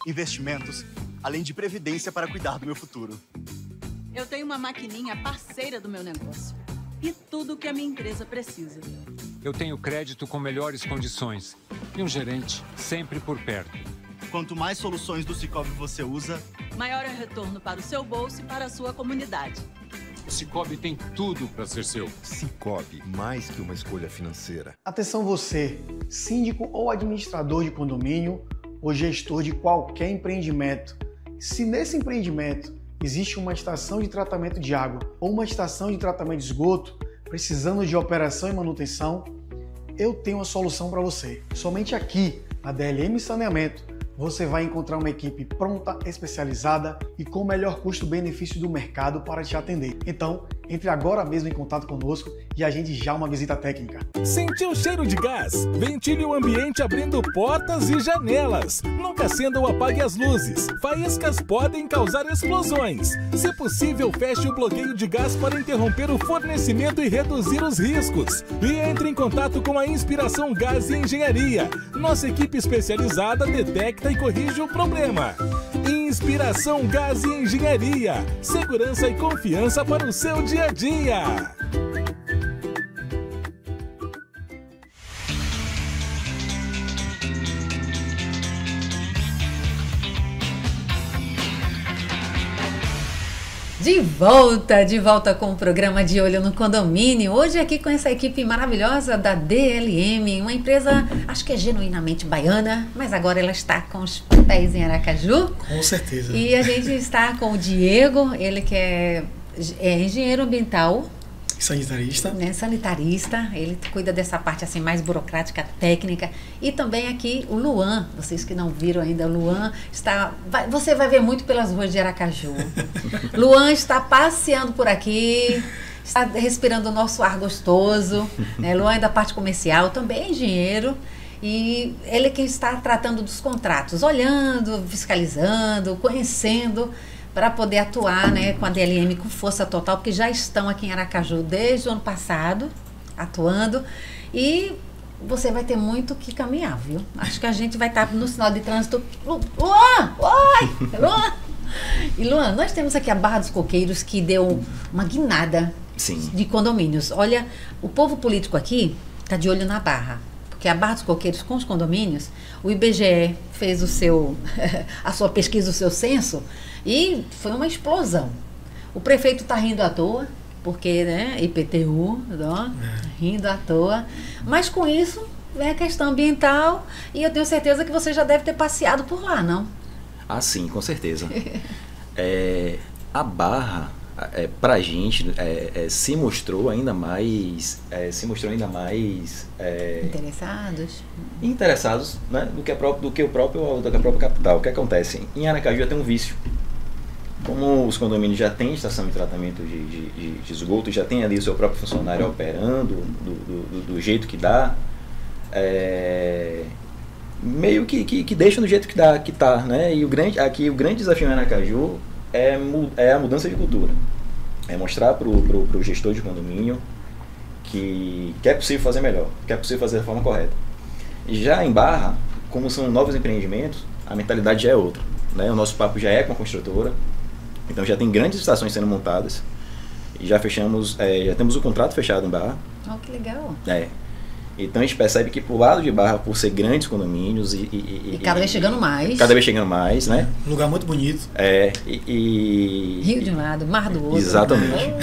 investimentos, além de previdência para cuidar do meu futuro. Eu tenho uma maquininha parceira do meu negócio. E tudo o que a minha empresa precisa. Eu tenho crédito com melhores condições. E um gerente sempre por perto. Quanto mais soluções do Sicoob você usa, maior é o retorno para o seu bolso e para a sua comunidade. O Sicoob tem tudo para ser seu. Sicoob, mais que uma escolha financeira. Atenção você, síndico ou administrador de condomínio ou gestor de qualquer empreendimento. Se nesse empreendimento existe uma estação de tratamento de água ou uma estação de tratamento de esgoto, precisando de operação e manutenção, eu tenho uma solução para você. Somente aqui, na DLM Saneamento, você vai encontrar uma equipe pronta, especializada e com o melhor custo-benefício do mercado para te atender. Então, entre agora mesmo em contato conosco e agende já uma visita técnica. Sentiu o cheiro de gás? Ventile o ambiente abrindo portas e janelas. Nunca acenda ou apague as luzes. Faíscas podem causar explosões. Se possível, feche o bloqueio de gás para interromper o fornecimento e reduzir os riscos. E entre em contato com a Inspiração Gás e Engenharia. Nossa equipe especializada detecta e corrige o problema. Inspiração Gás e Engenharia. Segurança e confiança para o seu dia a dia. De volta com o programa De Olho no Condomínio. Hoje aqui com essa equipe maravilhosa da DLM, uma empresa, acho que é genuinamente baiana, mas agora ela está com os pés em Aracaju. Com certeza. E a gente está com o Diego, ele que é engenheiro ambiental. Sanitarista. Né, sanitarista, ele cuida dessa parte assim mais burocrática, técnica. E também aqui o Luan, vocês que não viram ainda, o Luan você vai ver muito pelas ruas de Aracaju. Luan está passeando por aqui, está respirando o nosso ar gostoso. Né? Luan é da parte comercial, também é engenheiro. E ele é quem está tratando dos contratos, olhando, fiscalizando, conhecendo, para poder atuar, né, com a DLM com força total, porque já estão aqui em Aracaju desde o ano passado, atuando, e você vai ter muito que caminhar, viu? Acho que a gente vai estar no sinal de trânsito. Luan! Oi! Luan! E Luan, nós temos aqui a Barra dos Coqueiros, que deu uma guinada. Sim. De condomínios. Olha, o povo político aqui está de olho na Barra, porque a Barra dos Coqueiros com os condomínios, o IBGE fez a sua pesquisa, o seu censo, e foi uma explosão. O prefeito está rindo à toa, porque, né, IPTU, rindo à toa. Mas com isso, vem a questão ambiental, e eu tenho certeza que você já deve ter passeado por lá, não? Ah, sim, com certeza. A Barra, pra gente, se mostrou ainda mais interessados, né, do que a própria capital. O que acontece? Em Aracaju já tem um vício. Como os condomínios já têm estação de tratamento de esgoto, já tem ali o seu próprio funcionário operando do jeito que dá, meio que deixa do jeito que tá, né? E o grande desafio em Aracaju é a mudança de cultura. É mostrar para o gestor de condomínio que é possível fazer melhor, que é possível fazer da forma correta. Já em Barra, como são novos empreendimentos, a mentalidade já é outra, né? O nosso papo já é com a construtora, então já tem grandes estações sendo montadas e já temos o contrato fechado em Barra. Oh, que legal! Então a gente percebe que pro lado de Barra, por ser grandes condomínios e cada vez chegando mais. Cada vez chegando mais, né? Um lugar muito bonito. Rio de um lado, mar do outro. Exatamente.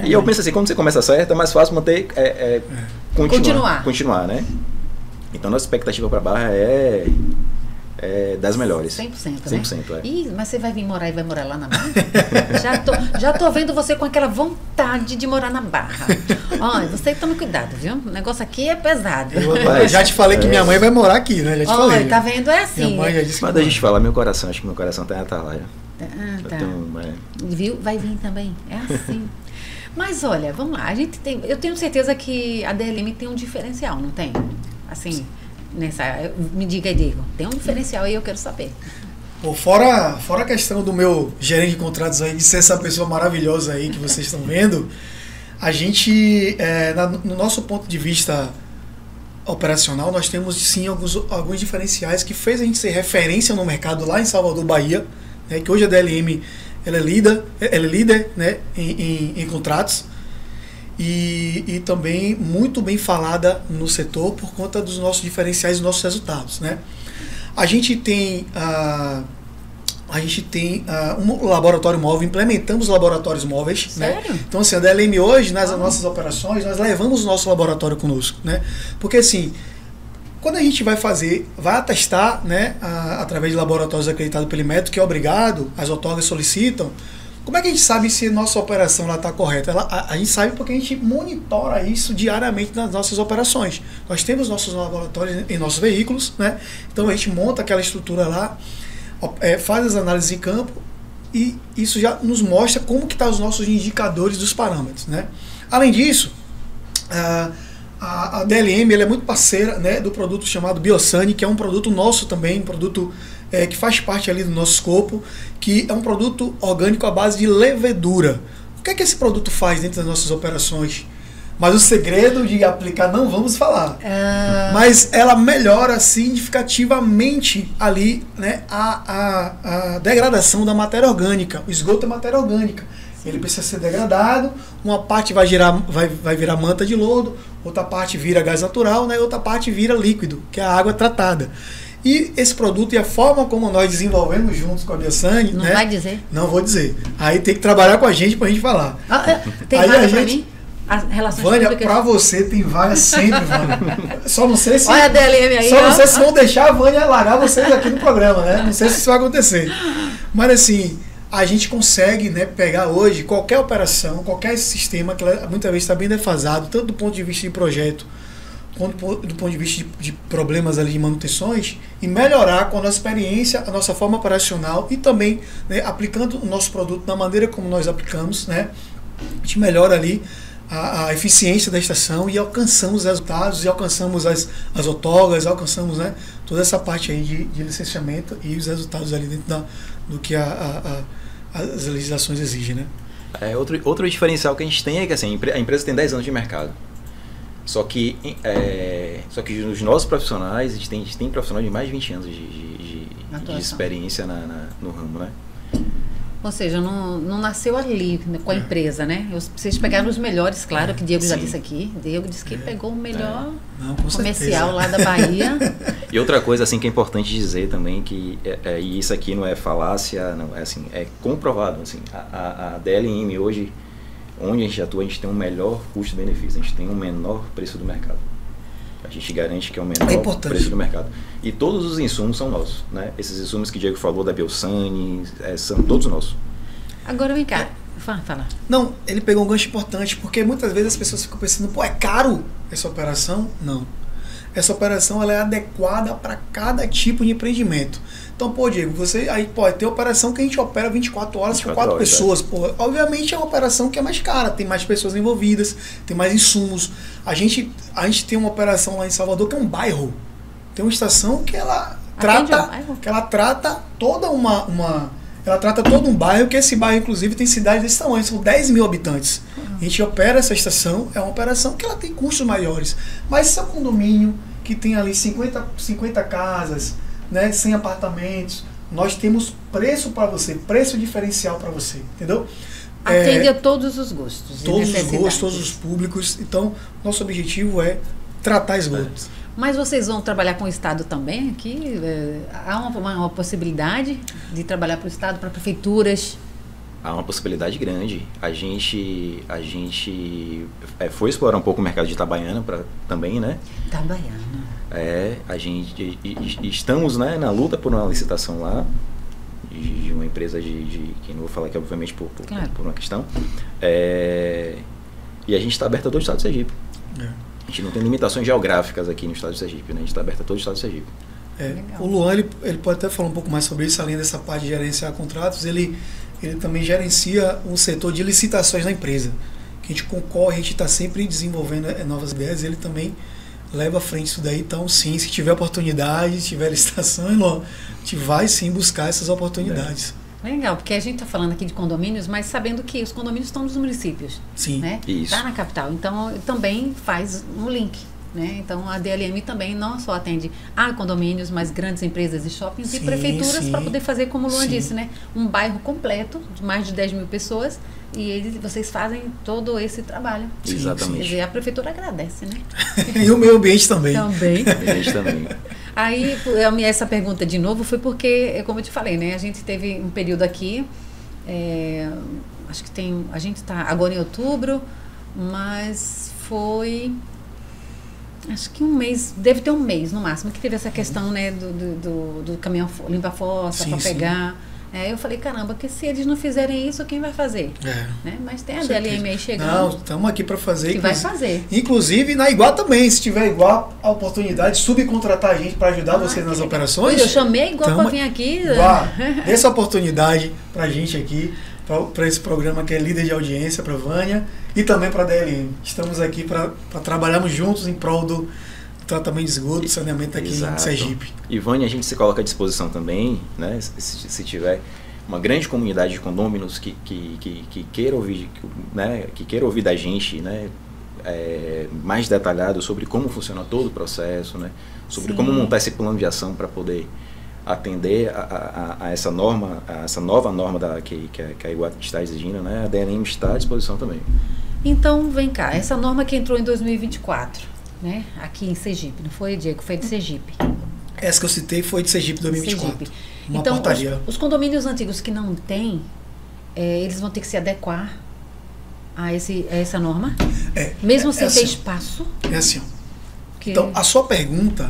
E eu penso assim, quando você começa certo, é mais fácil manter, continuar, né? Então nossa expectativa para Barra é das melhores. 100%, 100%, né? é. Ih, mas você vai vir morar e vai morar lá na Barra? já tô vendo você com aquela vontade de morar na Barra. Olha, você toma cuidado, viu? O negócio aqui é pesado. Eu já te falei que minha mãe vai morar aqui, né? Já te falei. Tá vendo? É assim. Minha mãe já disse que Mas a gente fala, meu coração, acho que meu coração tá em Atalaia. Tá. Viu? Vai vir também. É assim. Mas olha, vamos lá. Eu tenho certeza que a DLM tem um diferencial, não tem? Assim, me diga aí, Diego. Tem um diferencial aí, eu quero saber. Pô, fora a questão do meu gerente de contratos aí, de ser essa pessoa maravilhosa aí que vocês estão vendo, a gente, no nosso ponto de vista operacional, nós temos sim alguns diferenciais que fez a gente ser referência no mercado lá em Salvador, Bahia, né, que hoje a DLM ela é líder né, em contratos e também muito bem falada no setor por conta dos nossos diferenciais e nossos resultados, né? A gente tem um laboratório móvel, implementamos laboratórios móveis. Sério? Né? Então, assim, a DLM hoje, nas nossas operações, nós levamos o nosso laboratório conosco. Né? Porque, assim, quando a gente vai atestar, né, através de laboratórios acreditados pelo Inmetro, que é obrigado, as outorgas solicitam, como é que a gente sabe se a nossa operação está correta? A gente sabe porque a gente monitora isso diariamente nas nossas operações. Nós temos nossos laboratórios em nossos veículos, né? Então a gente monta aquela estrutura lá, faz as análises em campo e isso já nos mostra como que estão os nossos indicadores dos parâmetros, né? Além disso, a DLM ela é muito parceira, né, do produto chamado Biosane, que é um produto nosso também, um produto que faz parte ali do nosso escopo, que é um produto orgânico à base de levedura. O que é que esse produto faz dentro das nossas operações? Mas o segredo de aplicar não vamos falar. Mas ela melhora significativamente ali, né, a degradação da matéria orgânica. O esgoto é matéria orgânica. Ele precisa ser degradado, uma parte vai virar manta de lodo, outra parte vira gás natural, né, e outra parte vira líquido, que é a água tratada. E esse produto e a forma como nós desenvolvemos juntos com a Biosane... Não, né, vai dizer? Não vou dizer. Aí tem que trabalhar com a gente pra gente falar. Tem aí vaga pra mim? As relações Vânia, públicas? pra você tem vaga sempre, Vânia. Só não sei se... Olha a DLM aí, só não sei se vão deixar a Vânia largar vocês aqui no programa, né? Não sei se isso vai acontecer. Mas assim, a gente consegue, né, pegar hoje qualquer operação, qualquer sistema que muitas vezes está bem defasado, tanto do ponto de vista de projeto, quanto do ponto de vista de problemas ali de manutenções, e melhorar com a nossa experiência, a nossa forma operacional e também, né, aplicando o nosso produto da maneira como nós aplicamos, né, a gente melhora ali a eficiência da estação e alcançamos os resultados, e alcançamos as outorgas, alcançamos, né, toda essa parte aí de licenciamento e os resultados ali dentro do que as legislações exigem, né? Outro diferencial que a gente tem é que assim, a empresa tem 10 anos de mercado. Só que os nossos profissionais, a gente tem profissionais de mais de 20 anos de experiência no ramo, né? Ou seja, não nasceu ali, né, com a empresa, né? Vocês pegaram os melhores, claro, que Diego já disse aqui. Diego disse que pegou o melhor comercial lá da Bahia. E outra coisa assim que é importante dizer também, que e isso aqui não é falácia, não, assim, é comprovado. Assim, a DLM hoje, onde a gente atua, a gente tem um melhor custo-benefício, a gente tem um menor preço do mercado. A gente garante que é o menor preço do mercado. E todos os insumos são nossos, né? Esses insumos que o Diego falou da Biosane, são todos nossos. Agora vem cá, fala. Não, ele pegou um gancho importante, porque muitas vezes as pessoas ficam pensando, pô, é caro essa operação? Não. Essa operação ela é adequada para cada tipo de empreendimento. Então, pô, Diego, você aí pode ter operação que a gente opera 24 horas com 4 pessoas. Pô, obviamente é uma operação que é mais cara, tem mais pessoas envolvidas, tem mais insumos. A gente tem uma operação lá em Salvador que é um bairro. Tem uma estação que ela trata toda ela trata todo um bairro, que esse bairro, inclusive, tem cidades desse tamanho, são 10 mil habitantes. A gente opera essa estação, é uma operação que ela tem custos maiores. Mas se é um condomínio que tem ali 50 casas, né, 100 apartamentos, nós temos preço para você, preço diferencial para você, entendeu? Atende a todos os gostos. Todos os gostos, todos os públicos. Então, nosso objetivo é tratar esgoto. Mas vocês vão trabalhar com o Estado também aqui? Há uma possibilidade de trabalhar para o Estado, para prefeituras? Há uma possibilidade grande. A gente foi explorar um pouco o mercado de Itabaiana também, né? Itabaiana. Estamos, né, na luta por uma licitação lá, de uma empresa que não vou falar aqui, obviamente, por uma questão. E a gente está aberto a todo o estado de Sergipe. A gente não tem limitações geográficas aqui no estado de Sergipe, né? A gente está aberto a todo o estado de Sergipe. O Luan, ele pode até falar um pouco mais sobre isso, além dessa parte de gerenciar contratos, ele também gerencia um setor de licitações na empresa. Que a gente concorre, a gente está sempre desenvolvendo novas ideias, ele também leva à frente isso daí. Então, sim, se tiver oportunidade, se tiver licitação, a gente vai sim buscar essas oportunidades. Legal, porque a gente está falando aqui de condomínios, mas sabendo que os condomínios estão nos municípios. Sim, né? Isso. Está na capital. Então, também faz um link. Né? Então, a DLM também não só atende a condomínios, mas grandes empresas e shoppings e prefeituras para poder fazer, como o Luan disse, né? Um bairro completo de mais de 10 mil pessoas e vocês fazem todo esse trabalho. Exatamente. Quer dizer, a prefeitura agradece, né? E o meio ambiente também. Também. O meio ambiente também. Aí, essa pergunta de novo foi porque, como eu te falei, né? A gente teve um período aqui, acho que a gente está agora em outubro, mas foi... Acho que um mês, deve ter um mês no máximo, que teve essa questão, né, do caminhão limpa-fossa para pegar. Eu falei, caramba, que se eles não fizerem isso, quem vai fazer? Né? Mas tem a DLM aí chegando. Não, estamos aqui para fazer. Que vai fazer. Inclusive, na Iguá também, se tiver Iguá, a oportunidade de subcontratar a gente para ajudar vocês nas operações. Eu chamei a Iguá para vir aqui. Iguá, dê essa oportunidade para a gente aqui, para esse programa que é líder de audiência, para a Vânia e também para a DLM. Estamos aqui para trabalharmos juntos em prol do tratamento de esgoto, do saneamento aqui em Sergipe. E Vânia, a gente se coloca à disposição também, né? Se tiver uma grande comunidade de condôminos que queira ouvir, né? Que queira ouvir da gente, né? Mais detalhado sobre como funciona todo o processo, né? Sobre como montar esse plano de ação para poder atender a essa norma, a essa nova norma que a Iguá está exigindo, né? A DLM está à disposição também. Então, vem cá, essa norma que entrou em 2024, né? Aqui em Sergipe, não foi, Diego? Foi de Sergipe. Essa que eu citei foi de Sergipe 2024. Sergipe. Uma então, portaria. Os condomínios antigos que não têm, eles vão ter que se adequar a essa norma? Mesmo sem ter espaço? É assim. Então, a sua pergunta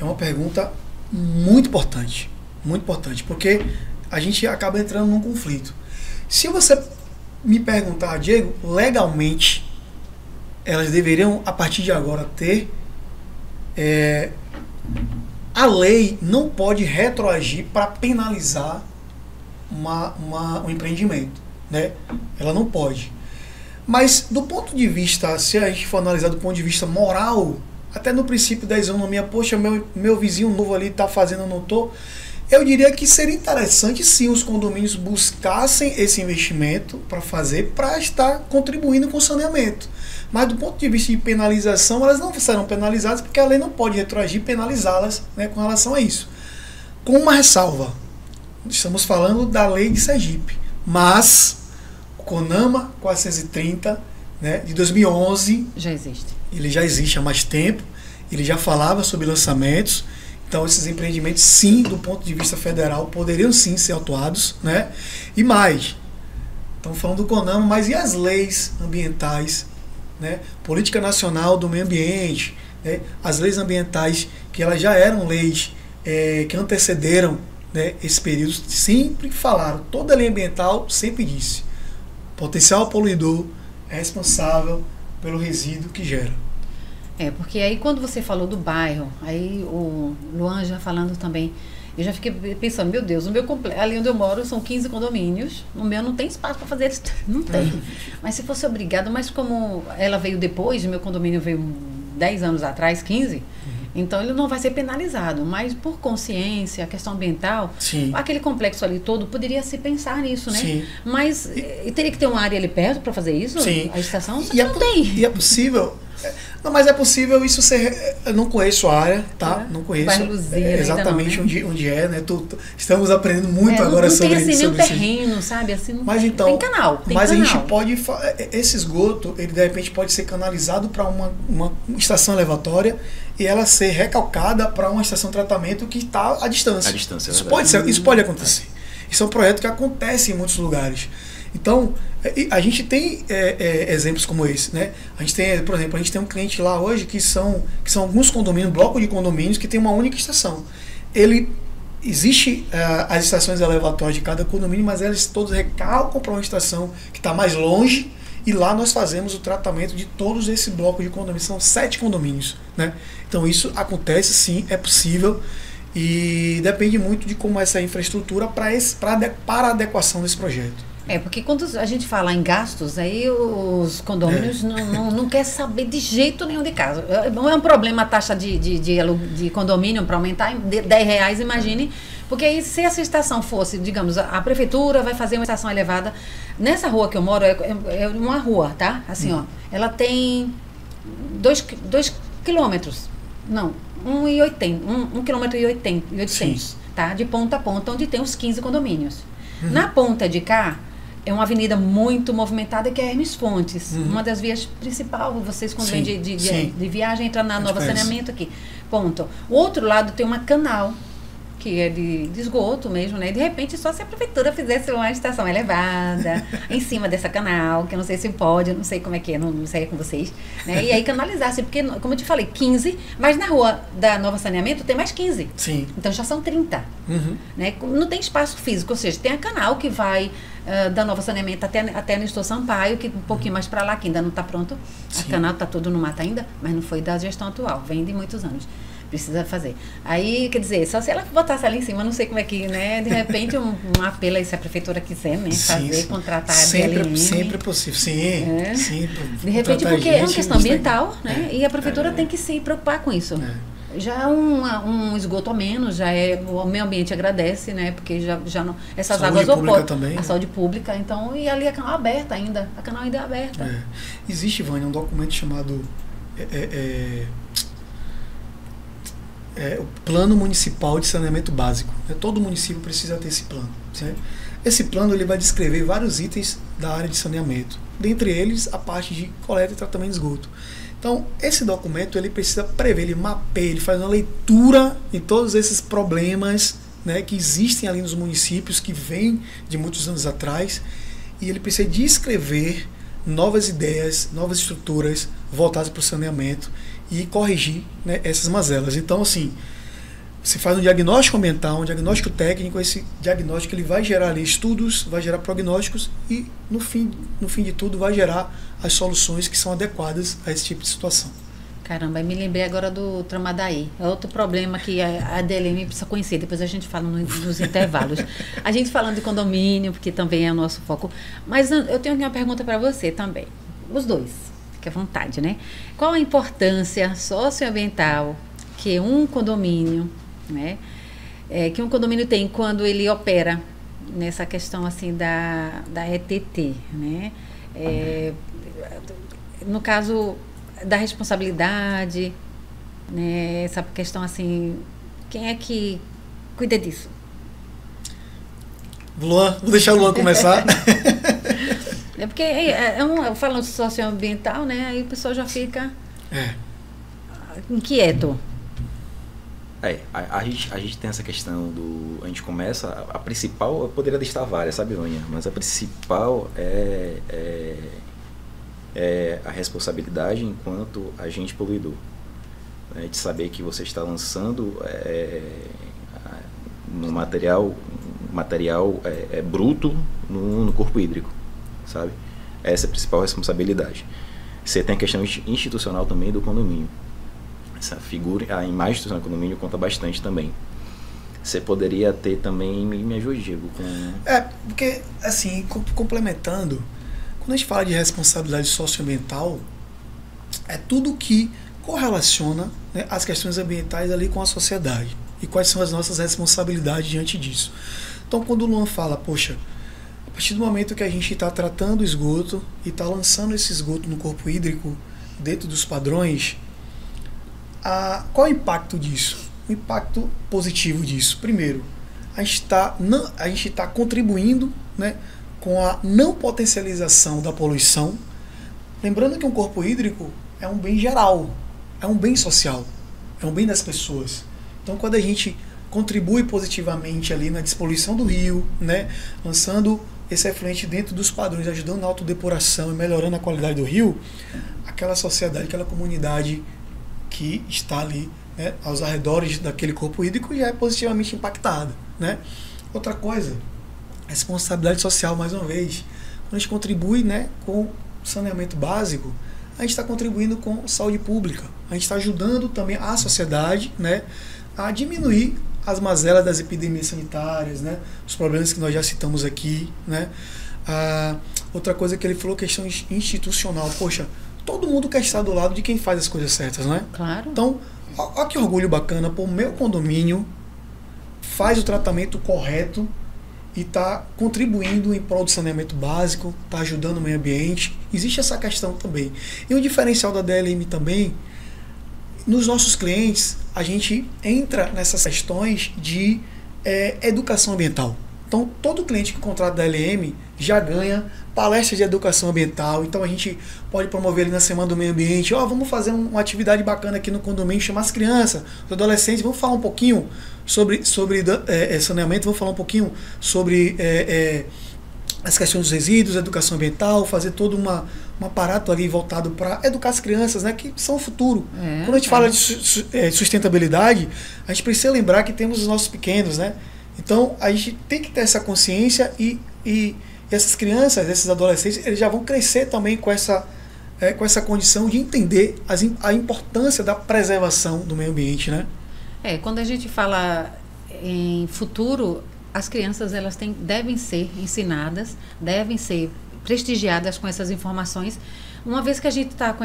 é uma pergunta muito importante, porque a gente acaba entrando num conflito. Se você me perguntar, Diego, legalmente, elas deveriam, a partir de agora, ter... a lei não pode retroagir para penalizar um empreendimento, né? Ela não pode. Mas, do ponto de vista, se a gente for analisar do ponto de vista moral, até no princípio da isonomia, poxa, meu vizinho novo ali está fazendo, eu não estou. Eu diria que seria interessante sim os condomínios buscassem esse investimento para fazer, para estar contribuindo com o saneamento. Mas do ponto de vista de penalização, elas não serão penalizadas porque a lei não pode retroagir e penalizá-las, né, com relação a isso. Com uma ressalva, estamos falando da lei de Sergipe, mas o CONAMA 430, né, de 2011... Já existe. Ele já existe há mais tempo, ele já falava sobre lançamentos, então esses empreendimentos, sim, do ponto de vista federal, poderiam sim ser autuados, né? E mais, estamos falando do CONAMA, mas e as leis ambientais, né? Política Nacional do Meio Ambiente, né? As leis ambientais, que elas já eram leis que antecederam, né, esse período, sempre falaram, toda lei ambiental sempre disse, potencial poluidor é responsável pelo resíduo que gera. Porque aí quando você falou do bairro, aí o Luan já falando também, eu já fiquei pensando, meu Deus, ali onde eu moro são 15 condomínios, o meu não tem espaço para fazer isso, não tem. Mas se fosse obrigado, mas como ela veio depois, meu condomínio veio 10 anos atrás, 15, então ele não vai ser penalizado, mas por consciência, a questão ambiental, aquele complexo ali todo, poderia se pensar nisso, né? Sim. Mas teria que ter uma área ali perto para fazer isso? Sim. A estação não tem. E é possível... Não, mas é possível isso ser... Eu não conheço a área, tá? Não conheço exatamente onde é, né? Estamos aprendendo muito agora sobre isso. Não tem assim nenhum terreno, sabe? Assim, mas então, tem canal. A gente pode... Esse esgoto, ele de repente pode ser canalizado para uma estação elevatória e ela ser recalcada para uma estação de tratamento que está à distância. À distância, isso pode acontecer. Isso é um projeto que acontece em muitos lugares. Então, a gente tem exemplos como esse, né? A gente tem, por exemplo, a gente tem um cliente lá hoje que são alguns condomínios, bloco de condomínios que tem uma única estação. Existe as estações elevatórias de cada condomínio, mas elas todos recalcam para uma estação que está mais longe, e lá nós fazemos o tratamento de todos esses blocos de condomínios. São 7 condomínios, né? Então isso acontece sim, é possível, e depende muito de como essa infraestrutura para a adequação desse projeto. Porque quando a gente fala em gastos, aí os condomínios não quer saber de jeito nenhum de casa. Não é um problema a taxa de condomínio para aumentar em R$10, imagine, porque aí se essa estação fosse, digamos, a prefeitura vai fazer uma estação elevada, nessa rua que eu moro, é uma rua, tá? Assim, ó, ela tem 2 quilômetros, não, 1,800 km, tá? De ponta a ponta, onde tem os 15 condomínios. Na ponta de cá, é uma avenida muito movimentada que é Hermes Fontes, uma das vias principais. Vocês quando vêm de viagem entram na Nova Saneamento aqui. Ponto. O outro lado tem uma canal, que é de esgoto mesmo, né? De repente, só se a prefeitura fizesse uma estação elevada em cima dessa canal, que eu não sei se pode, eu não sei como é que é, não sei com vocês, né? E aí canalizasse, porque, como eu te falei, 15, mas na rua da Nova Saneamento tem mais 15. Sim. Então já são 30. Né? Não tem espaço físico, ou seja, tem a canal que vai da Nova Saneamento até Nestor Sampaio, que um pouquinho mais para lá, que ainda não está pronto. A canal está todo no mato ainda, mas não foi da gestão atual, vem de muitos anos. Precisa fazer. Aí, quer dizer, só se ela botasse ali em cima, não sei como é que, né? De repente, um apelo aí, se a prefeitura quiser, né? Fazer, contratar a DLM. Sempre é possível, sim. De repente, porque é uma questão ambiental, né? E a prefeitura tem que se preocupar com isso. Já é um esgoto a menos, já o meio ambiente agradece, né? Porque já não, essas águas opõem a saúde pública, então, e ali a canal aberta ainda, a canal ainda é aberta. Existe, Vânia, um documento chamado o Plano Municipal de Saneamento Básico. Todo município precisa ter esse plano. Certo? Esse plano ele vai descrever vários itens da área de saneamento, dentre eles a parte de coleta e tratamento de esgoto. Então, esse documento ele precisa prever, ele mapeia, ele faz uma leitura de todos esses problemas, né, que existem ali nos municípios, que vêm de muitos anos atrás, e ele precisa descrever novas ideias, novas estruturas voltadas para o saneamento e corrigir, né, essas mazelas. Então, assim, você faz um diagnóstico ambiental, um diagnóstico técnico, esse diagnóstico ele vai gerar ali estudos, vai gerar prognósticos e, no fim de tudo, vai gerar as soluções que são adequadas a esse tipo de situação. Caramba, me lembrei agora do Tramandaí. É outro problema que a DLM precisa conhecer, depois a gente fala nos intervalos. A gente falando de condomínio, porque também é o nosso foco. Mas eu tenho uma pergunta para você também. Os dois, fique à vontade, né? Qual a importância socioambiental que um condomínio, né, que um condomínio tem quando ele opera nessa questão assim da ETT, né? No caso da responsabilidade, né, essa questão assim, quem é que cuida disso? Luan, vou deixar o Luan começar. Porque falando socioambiental, né, aí o pessoal já fica inquieto. A gente tem essa questão a gente começa, a principal, eu poderia listar várias, sabe, Vânia? Mas a principal é a responsabilidade enquanto agente poluidor, né, de saber que você está lançando no material bruto no corpo hídrico, sabe? Essa é a principal responsabilidade. Você tem a questão institucional também do condomínio. Essa figura, a imagem institucional do condomínio conta bastante também. Você poderia ter também, me ajude, Diego, porque, assim, complementando, quando a gente fala de responsabilidade socioambiental, é tudo que correlaciona, né, as questões ambientais ali com a sociedade. E quais são as nossas responsabilidades diante disso. Então, quando o Luan fala, poxa, a partir do momento que a gente está tratando o esgoto e está lançando esse esgoto no corpo hídrico dentro dos padrões, qual é o impacto disso? O impacto positivo disso. Primeiro, a gente está contribuindo, né, com a não potencialização da poluição. Lembrando que um corpo hídrico é um bem geral, é um bem social, é um bem das pessoas. Então, quando a gente contribui positivamente ali na despoluição do rio, né, lançando esse efluente dentro dos padrões, ajudando na autodepuração e melhorando a qualidade do rio, aquela sociedade, aquela comunidade que está ali, né, aos arredores daquele corpo hídrico já é positivamente impactada, né? Outra coisa, responsabilidade social, mais uma vez. Quando a gente contribui, né, com saneamento básico, a gente está contribuindo com saúde pública. A gente está ajudando também a sociedade, né, a diminuir as mazelas das epidemias sanitárias, né, os problemas que nós já citamos aqui, né. Outra coisa que ele falou, questão institucional. Poxa, todo mundo quer estar do lado de quem faz as coisas certas, né? Claro. Então, olha que orgulho bacana, pô, o meu condomínio faz o tratamento correto e está contribuindo em prol do saneamento básico, está ajudando o meio ambiente. Existe essa questão também. E o diferencial da DLM também, nos nossos clientes, a gente entra nessas questões de educação ambiental. Então, todo cliente que contrata a DLM já ganha palestras de educação ambiental. Então, a gente pode promover ali na Semana do Meio Ambiente. Vamos fazer uma atividade bacana aqui no condomínio, chamar as crianças, os adolescentes, vamos falar um pouquinho sobre saneamento, vamos falar um pouquinho sobre as questões dos resíduos, educação ambiental, fazer todo um aparato ali voltado para educar as crianças, né, que são o futuro. Quando a gente fala de sustentabilidade, a gente precisa lembrar que temos os nossos pequenos, né? Então, a gente tem que ter essa consciência e essas crianças, esses adolescentes, eles já vão crescer também com essa condição de entender a importância da preservação do meio ambiente, né? Quando a gente fala em futuro, as crianças elas devem ser ensinadas, devem ser prestigiadas com essas informações, uma vez que a gente está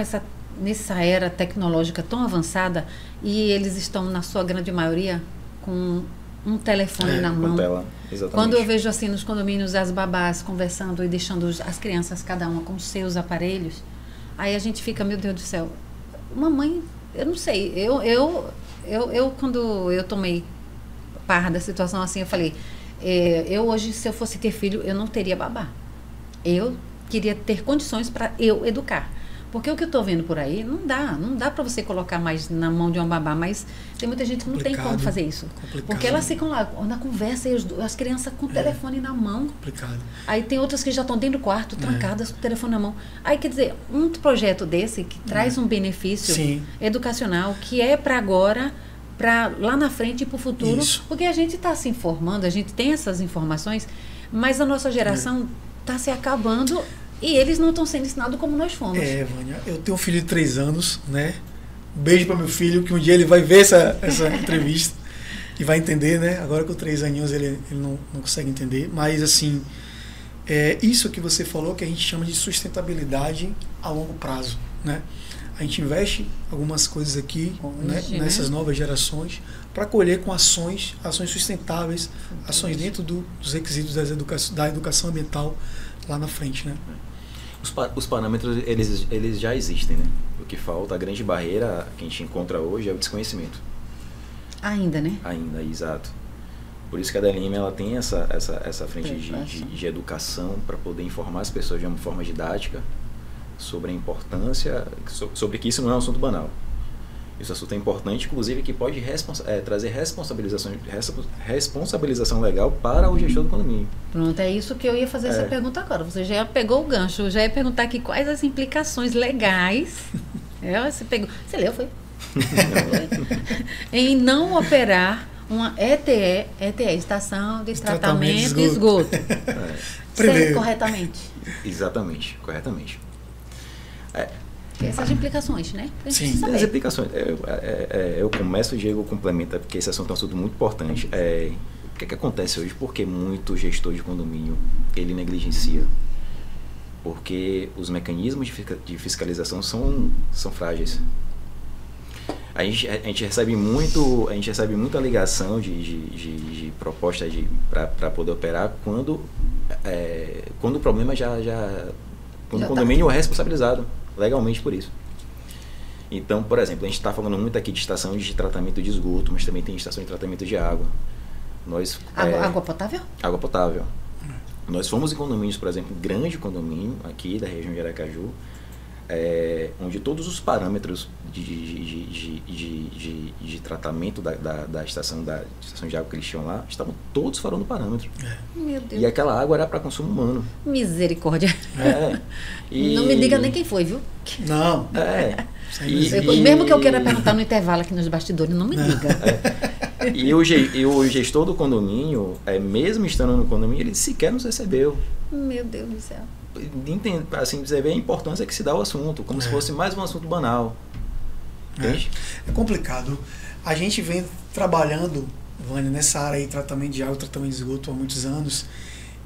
nessa era tecnológica tão avançada e eles estão, na sua grande maioria, com um telefone na mão. Tela, exatamente. Quando eu vejo assim nos condomínios as babás conversando e deixando as crianças cada uma com os seus aparelhos, aí a gente fica, meu Deus do céu, mamãe, eu não sei, eu quando eu tomei par da situação assim, eu falei, eu hoje, se eu fosse ter filho, eu não teria babá. Eu queria ter condições para eu educar. Porque o que eu estou vendo por aí, não dá para você colocar mais na mão de uma babá, mas tem muita gente que não tem como fazer isso. Porque elas ficam lá na conversa e as crianças com o telefone na mão. Complicado. Aí tem outras que já estão dentro do quarto, trancadas com o telefone na mão. Aí, quer dizer, um projeto desse que traz um benefício educacional, que é para agora, para lá na frente e para o futuro, porque a gente está se informando, a gente tem essas informações, mas a nossa geração está se acabando. E eles não estão sendo ensinados como nós fomos. Vânia, eu tenho um filho de 3 anos, né? Um beijo para meu filho, que um dia ele vai ver essa entrevista e vai entender, né? Agora com 3 aninhos ele não consegue entender. Mas, assim, isso que você falou que a gente chama de sustentabilidade a longo prazo, né? A gente investe algumas coisas aqui, nessas novas gerações, para colher com ações sustentáveis, ações dentro dos requisitos da educação ambiental lá na frente, né? Os parâmetros, eles já existem, né? O que falta, a grande barreira que a gente encontra hoje é o desconhecimento. Ainda, né? Ainda, exato. Por isso que a DLM ela tem essa frente de educação para poder informar as pessoas de uma forma didática sobre a importância, sobre que isso não é um assunto banal. Esse assunto é importante, inclusive, que pode trazer responsabilização legal para o gestor do condomínio. Pronto, é isso que eu ia fazer essa pergunta agora. Você já pegou o gancho, eu já ia perguntar aqui quais as implicações legais. Você leu, foi? Em não operar uma ETE, Estação de Tratamento de Esgoto. Corretamente. Exatamente, corretamente. Essas implicações, né? Sim, as implicações. Eu começo, o Diego complementa, porque esse assunto é um assunto muito importante. O que acontece hoje? Porque muito gestor de condomínio, ele negligencia. Porque os mecanismos de fiscalização são frágeis. A gente recebe muita ligação de proposta para poder operar quando o problema quando o condomínio é responsabilizado legalmente por isso. Então, por exemplo, a gente está falando muito aqui de estação de tratamento de esgoto, mas também tem estação de tratamento de água. Água potável? Água potável. Nós fomos em condomínios, por exemplo, grande condomínio aqui da região de Aracaju. onde todos os parâmetros de tratamento da estação de água que eles tinham lá estavam todos fora do parâmetro. Meu Deus. E aquela água era para consumo humano. Misericórdia. E... Não me diga nem quem foi, viu? Não. Mesmo que eu queira perguntar no intervalo aqui nos bastidores, não me diga. E o gestor do condomínio, mesmo estando no condomínio, ele sequer nos recebeu. Meu Deus do céu. Assim, dizer bem a importância que se dá ao assunto, como se fosse mais um assunto banal. Entende? É complicado. A gente vem trabalhando, Vânia, nessa área aí, tratamento de água, tratamento de esgoto há muitos anos.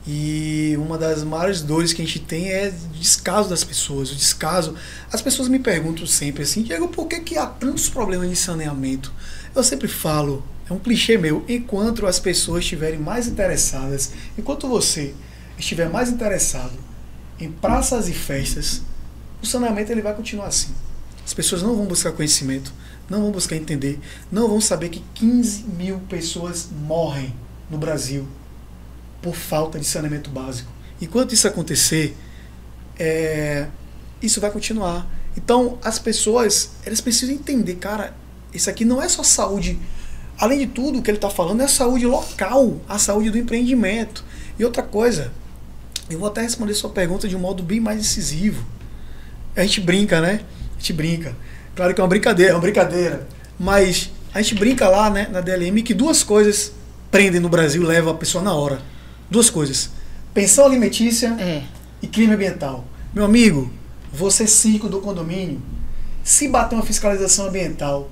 E uma das maiores dores que a gente tem é o descaso das pessoas. O descaso. As pessoas me perguntam sempre assim, Diego, por que há tantos problemas de saneamento? Eu sempre falo, é um clichê meu, enquanto as pessoas estiverem mais interessadas, enquanto você estiver mais interessado em praças e festas, o saneamento ele vai continuar assim. As pessoas não vão buscar conhecimento, não vão buscar entender, não vão saber que 15 mil pessoas morrem no Brasil por falta de saneamento básico. Enquanto isso acontecer, isso vai continuar. Então, as pessoas, elas precisam entender, cara, isso aqui não é só saúde. Além de tudo, o que ele está falando é a saúde local, a saúde do empreendimento. E outra coisa, eu vou até responder sua pergunta de um modo bem mais incisivo. A gente brinca, né? A gente brinca. Claro que é uma brincadeira. Mas a gente brinca lá, né, na DLM, que duas coisas prendem no Brasil e levam a pessoa na hora. Duas coisas. Pensão alimentícia e crime ambiental. Meu amigo, você síndico do condomínio, se bater uma fiscalização ambiental,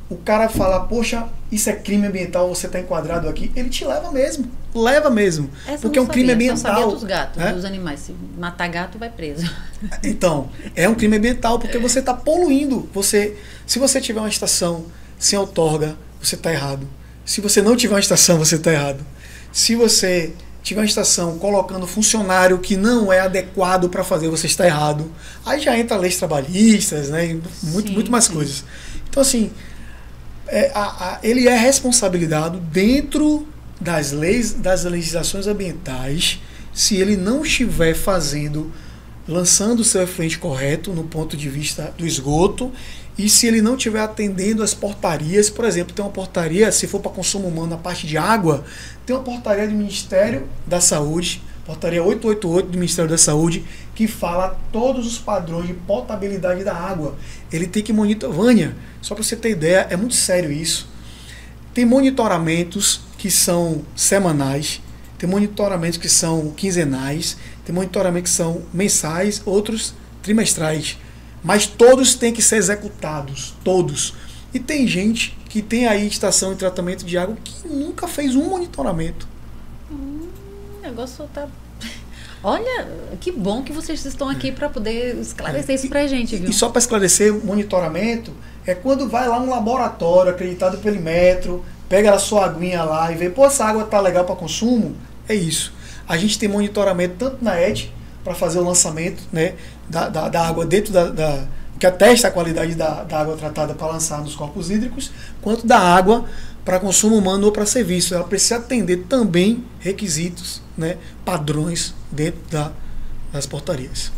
o cara falar, poxa, isso é crime ambiental, você está enquadrado aqui, ele te leva mesmo. Leva mesmo. Porque é um crime ambiental. Eu sabia dos gatos, dos animais. Se matar gato, vai preso. Então, é um crime ambiental, porque você está poluindo. Se você tiver uma estação sem outorga, você está errado. Se você não tiver uma estação, você está errado. Se você tiver uma estação colocando funcionário que não é adequado para fazer, você está errado. Aí já entra leis trabalhistas, né? E muito mais coisas. Então, assim, ele é responsabilizado dentro das leis, das legislações ambientais, se ele não estiver lançando o seu efluente correto no ponto de vista do esgoto, e se ele não estiver atendendo as portarias. Por exemplo, tem uma portaria, se for para consumo humano na parte de água, tem uma portaria do Ministério da Saúde, portaria 888 do Ministério da Saúde, que fala todos os padrões de potabilidade da água. Ele tem que monitorar. Vânia, só para você ter ideia, é muito sério isso. Tem monitoramentos que são semanais, tem monitoramentos que são quinzenais, tem monitoramentos que são mensais, outros trimestrais. Mas todos têm que ser executados, todos. E tem gente que tem aí estação de tratamento de água que nunca fez um monitoramento. O negócio tá... Olha, que bom que vocês estão aqui para poder esclarecer isso pra gente, viu? E só para esclarecer, o monitoramento é quando vai lá um laboratório acreditado pelo Inmetro, pega a sua aguinha lá e vê, pô, essa água tá legal para consumo? É isso. A gente tem monitoramento tanto na ED, para fazer o lançamento, né, da água dentro que atesta a qualidade da água tratada para lançar nos corpos hídricos, quanto da água para consumo humano ou para serviço. Ela precisa atender também requisitos, né, padrões dentro das portarias.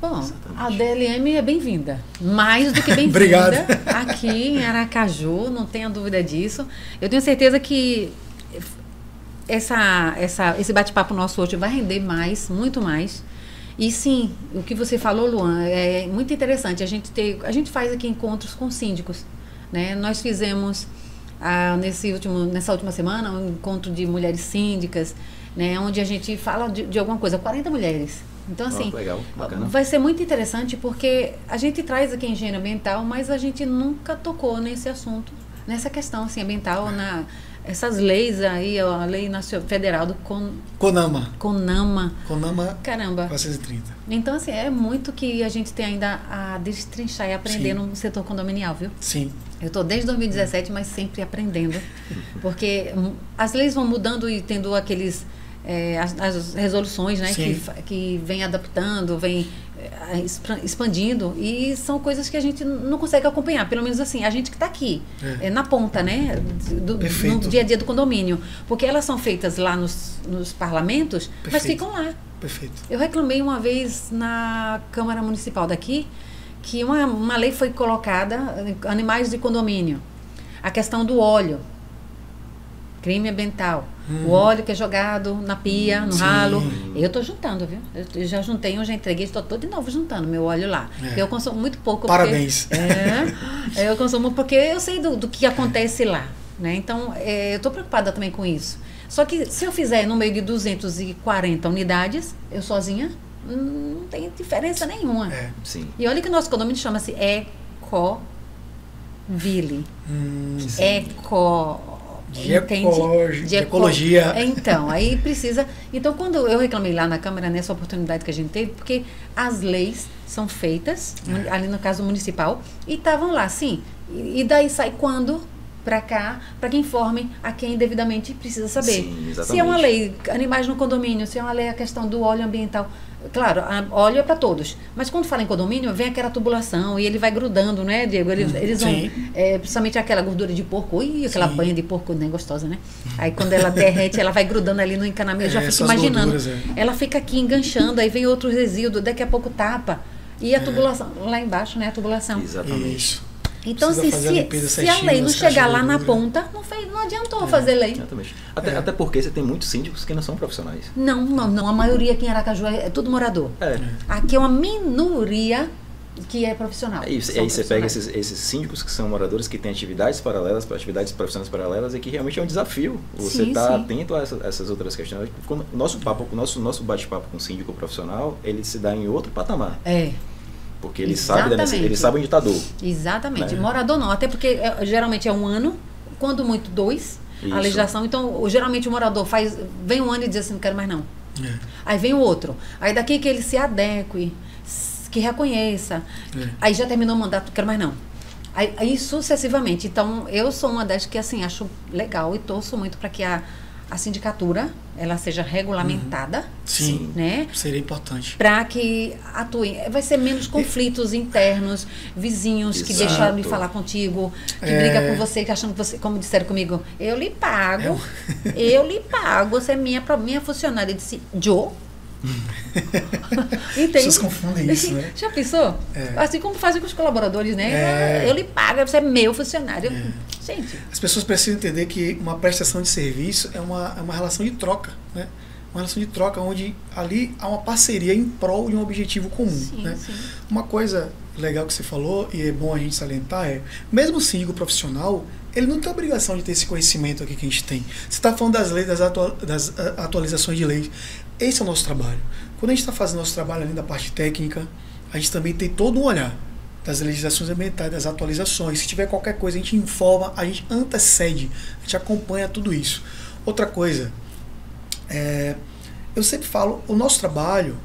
Bom, a DLM é bem-vinda, mais do que bem-vinda. Obrigado. Aqui em Aracaju, não tenha dúvida disso. Eu tenho certeza que esse bate-papo nosso hoje vai render mais, muito mais. E sim, o que você falou, Luan, é muito interessante. A gente faz aqui encontros com síndicos, né? Nós fizemos nessa última semana um encontro de mulheres síndicas, né? Onde a gente fala de alguma coisa, 40 mulheres. Então, assim, legal, bacana. Vai ser muito interessante porque a gente traz aqui engenharia ambiental, mas a gente nunca tocou nesse assunto, nessa questão assim, ambiental, essas leis aí, a lei nacional federal do CONAMA. Caramba. 430. Então, assim, é muito que a gente tem ainda a destrinchar e aprender no setor condominial, viu? Sim. Eu estou desde 2017, mas sempre aprendendo. Porque as leis vão mudando e tendo aqueles... as resoluções, né, que vem adaptando, vem expandindo, e são coisas que a gente não consegue acompanhar, pelo menos assim, a gente que está aqui, na ponta, né, no dia a dia do condomínio, porque elas são feitas lá nos parlamentos, mas ficam lá. Perfeito. Eu reclamei uma vez na Câmara Municipal daqui, que uma lei foi colocada, animais de condomínio, a questão do óleo, crime ambiental, o óleo que é jogado na pia, no ralo, eu estou juntando, viu? Eu já juntei, eu já entreguei, estou de novo juntando meu óleo lá. Eu consumo muito pouco. Parabéns. Eu consumo porque eu sei do que acontece lá, né? Então, eu estou preocupada também com isso. Só que se eu fizer no meio de 240 unidades, eu sozinha, não tem diferença nenhuma. Sim. E olha que o nosso condomínio chama-se Ecoville. De ecologia. Então, aí precisa... Então, quando eu reclamei lá na Câmara, nessa oportunidade que a gente teve, porque as leis são feitas, ali no caso municipal, e estavam lá, sim. E daí sai quando... para cá, para que informe a quem devidamente precisa saber. Sim, se é uma lei, animais no condomínio, se é uma lei a questão do óleo ambiental, claro, óleo é para todos, mas quando fala em condomínio, vem aquela tubulação e ele vai grudando, né, Diego? Eles vão, principalmente aquela gordura de porco, aquela banha de porco, né, gostosa, né? Aí quando ela derrete, ela vai grudando ali no encanamento, eu já fico imaginando. Ela fica aqui enganchando, aí vem outro resíduo, daqui a pouco tapa, e a tubulação, lá embaixo, né, a tubulação. Exatamente. Isso. Então, se a lei não chegar lá na ponta, não adiantou fazer lei. Exatamente. Até porque você tem muitos síndicos que não são profissionais. Não. A maioria aqui em Aracaju é tudo morador. Aqui é uma minoria que é profissional. E aí você pega esses síndicos que são moradores que têm atividades paralelas, atividades profissionais paralelas, e que realmente é um desafio você estar atento a essas outras questões. O nosso bate-papo com o síndico profissional, ele se dá em outro patamar. Porque ele sabe onde está a dor. Exatamente. Né? Morador não, até porque geralmente é 1 ano, quando muito 2, a legislação. Então, geralmente o morador vem 1 ano e diz assim, não quero mais não. Aí vem o outro. Aí daqui que ele se adeque, que reconheça. Aí já terminou o mandato, não quero mais não. Aí sucessivamente. Então, eu sou uma das que assim, acho legal e torço muito para que a sindicatura ela seja regulamentada. Sim, né? Seria importante. Para que atue. Vai ser menos conflitos internos, vizinhos que deixaram de falar contigo, que briga com você, que achando que você, como disseram comigo, eu lhe pago, você é minha funcionária. Eu disse, Joe? Vocês confundem isso, né? Já pensou? Assim como fazem com os colaboradores, né? Eu lhe pago, você é meu funcionário. Gente. As pessoas precisam entender que uma prestação de serviço é uma relação de troca, né? Uma relação de troca onde ali há uma parceria em prol de um objetivo comum. Né? Uma coisa legal que você falou, e é bom a gente salientar, mesmo o síndico profissional, ele não tem obrigação de ter esse conhecimento aqui que a gente tem. Você está falando das leis, das atualizações de leis. Esse é o nosso trabalho. Quando a gente está fazendo nosso trabalho além da parte técnica, a gente também tem todo um olhar das legislações ambientais, das atualizações. Se tiver qualquer coisa, a gente informa, a gente antecede, a gente acompanha tudo isso. Outra coisa, eu sempre falo, o nosso trabalho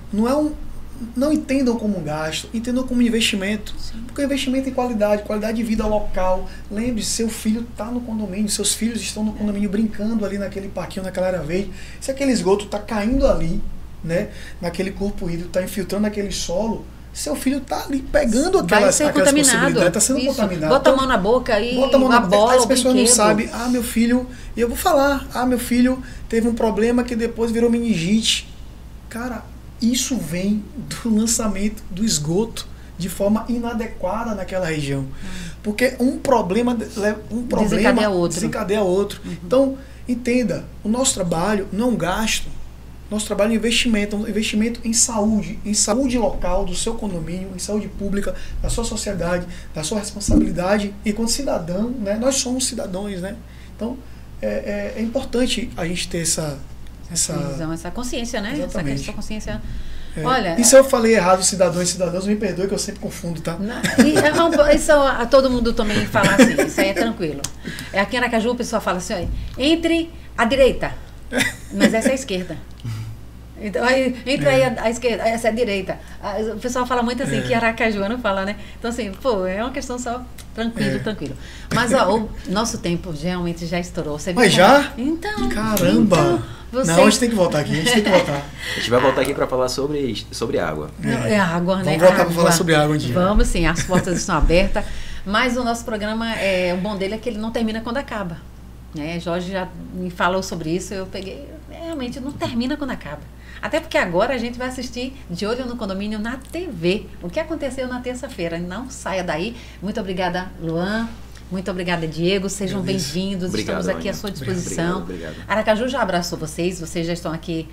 não entendam como um gasto, entendam como um investimento. Porque o investimento em qualidade de vida local. Lembre-se, seu filho está no condomínio, seus filhos estão no condomínio brincando ali naquele parquinho, naquela área verde. Se aquele esgoto está caindo ali, né, naquele corpo hídrico, está infiltrando aquele solo, seu filho está ali pegando aquelas possibilidades, está sendo contaminado. Bota a mão na boca e a bola, as pessoas não sabem, meu filho, e eu vou falar, meu filho teve um problema que depois virou meningite. Cara, isso vem do lançamento do esgoto de forma inadequada naquela região. Porque um problema desencadeia outro. Então, entenda, o nosso trabalho não é um gasto. Nosso trabalho é um investimento em saúde local do seu condomínio, em saúde pública, da sua sociedade, da sua responsabilidade. E quando cidadão, né, nós somos cidadãos, né? Então, é importante a gente ter essa consciência, né? Exatamente. Essa consciência. Olha, e se eu falei errado cidadãos e cidadãs, me perdoe que eu sempre confundo, tá? Isso todo mundo também fala assim, isso aí é tranquilo. Aqui em Aracaju o pessoal fala assim, entre a direita, mas essa é a esquerda. Então, entre aí a esquerda, essa é a direita. O pessoal fala muito assim, que aracajuano fala, né? Então, assim, é uma questão só tranquilo. Mas, o nosso tempo realmente já estourou. Você Mas já? Então. Caramba! Não, a gente tem que voltar aqui, A gente vai voltar aqui para falar sobre água. É água, né? Vamos voltar para falar sobre água um dia. Vamos sim, as portas estão abertas. Mas o nosso programa, o bom dele é que ele não termina quando acaba. Né? Jorge já me falou sobre isso, eu peguei, realmente não termina quando acaba. Até porque agora a gente vai assistir De Olho no Condomínio na TV. O que aconteceu na terça-feira. Não saia daí. Muito obrigada, Luan. Muito obrigada, Diego. Sejam bem-vindos. Estamos aqui à sua disposição. Obrigado. Aracaju já abraçou vocês. Vocês já estão aqui,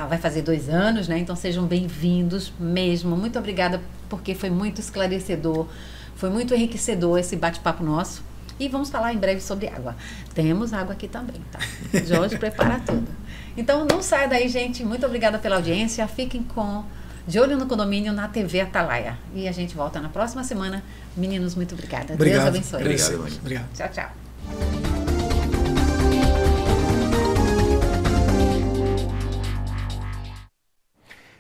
vai fazer 2 anos, né? Então sejam bem-vindos mesmo. Muito obrigada, porque foi muito esclarecedor. Foi muito enriquecedor esse bate-papo nosso. E vamos falar em breve sobre água. Temos água aqui também, tá? Jorge prepara tudo. Então não saia daí, gente. Muito obrigada pela audiência. Fiquem com De Olho no Condomínio na TV Atalaia. E a gente volta na próxima semana. Meninos, muito obrigada. Obrigado. Deus abençoe. Obrigado. Tchau, tchau.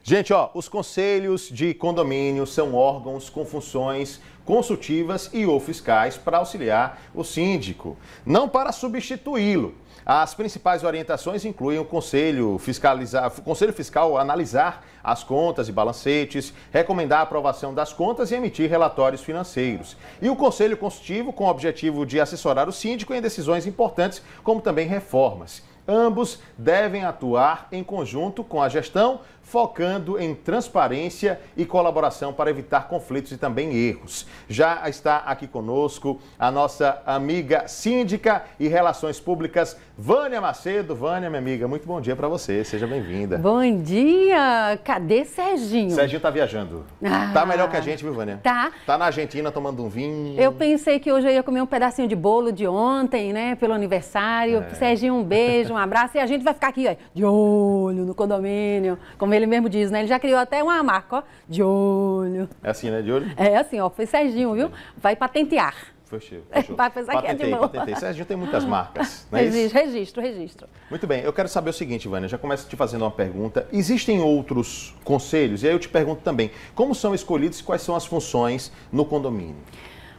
Gente, os conselhos de condomínio são órgãos com funções consultivas e ou fiscais para auxiliar o síndico, não para substituí-lo. As principais orientações incluem o Conselho Fiscal analisar as contas e balancetes, recomendar a aprovação das contas e emitir relatórios financeiros. E o Conselho Consultivo com o objetivo de assessorar o síndico em decisões importantes, como também reformas. Ambos devem atuar em conjunto com a gestão, focando em transparência e colaboração para evitar conflitos e também erros. Já está aqui conosco a nossa amiga síndica e relações públicas, Vânia Macedo. Vânia, minha amiga, muito bom dia para você, seja bem-vinda. Bom dia, cadê Serginho? Serginho tá viajando. Tá melhor que a gente, viu, Vânia? Tá. Tá na Argentina tomando um vinho. Eu pensei que hoje eu ia comer um pedacinho de bolo de ontem, né, pelo aniversário. Serginho, um beijo, um abraço e a gente vai ficar aqui, ó, de olho no condomínio, como ele mesmo diz, né? Ele já criou até uma marca, ó, de olho. É assim, né, de olho? É assim, ó, foi Serginho, viu? Vai patentear. Fechou. Vai pensar que é de boa. Patentei. Serginho tem muitas marcas, não é isso? Registro. Muito bem, eu quero saber o seguinte, Vânia, já começo te fazendo uma pergunta. Existem outros conselhos? E aí eu te pergunto também, como são escolhidos e quais são as funções no condomínio?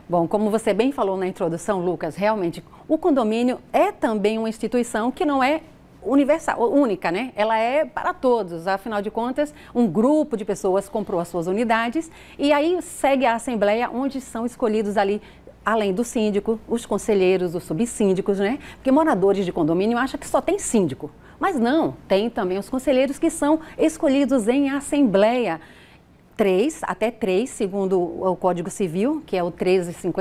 Bom, como você bem falou na introdução, Lucas, realmente, o condomínio é também uma instituição que não é universal, única, né? Ela é para todos, afinal de contas, um grupo de pessoas comprou as suas unidades e aí segue a assembleia onde são escolhidos ali, além do síndico, os conselheiros, os subsíndicos, né? Porque moradores de condomínio acham que só tem síndico, mas não, tem também os conselheiros que são escolhidos em assembleia. Até 3, segundo o Código Civil, que é o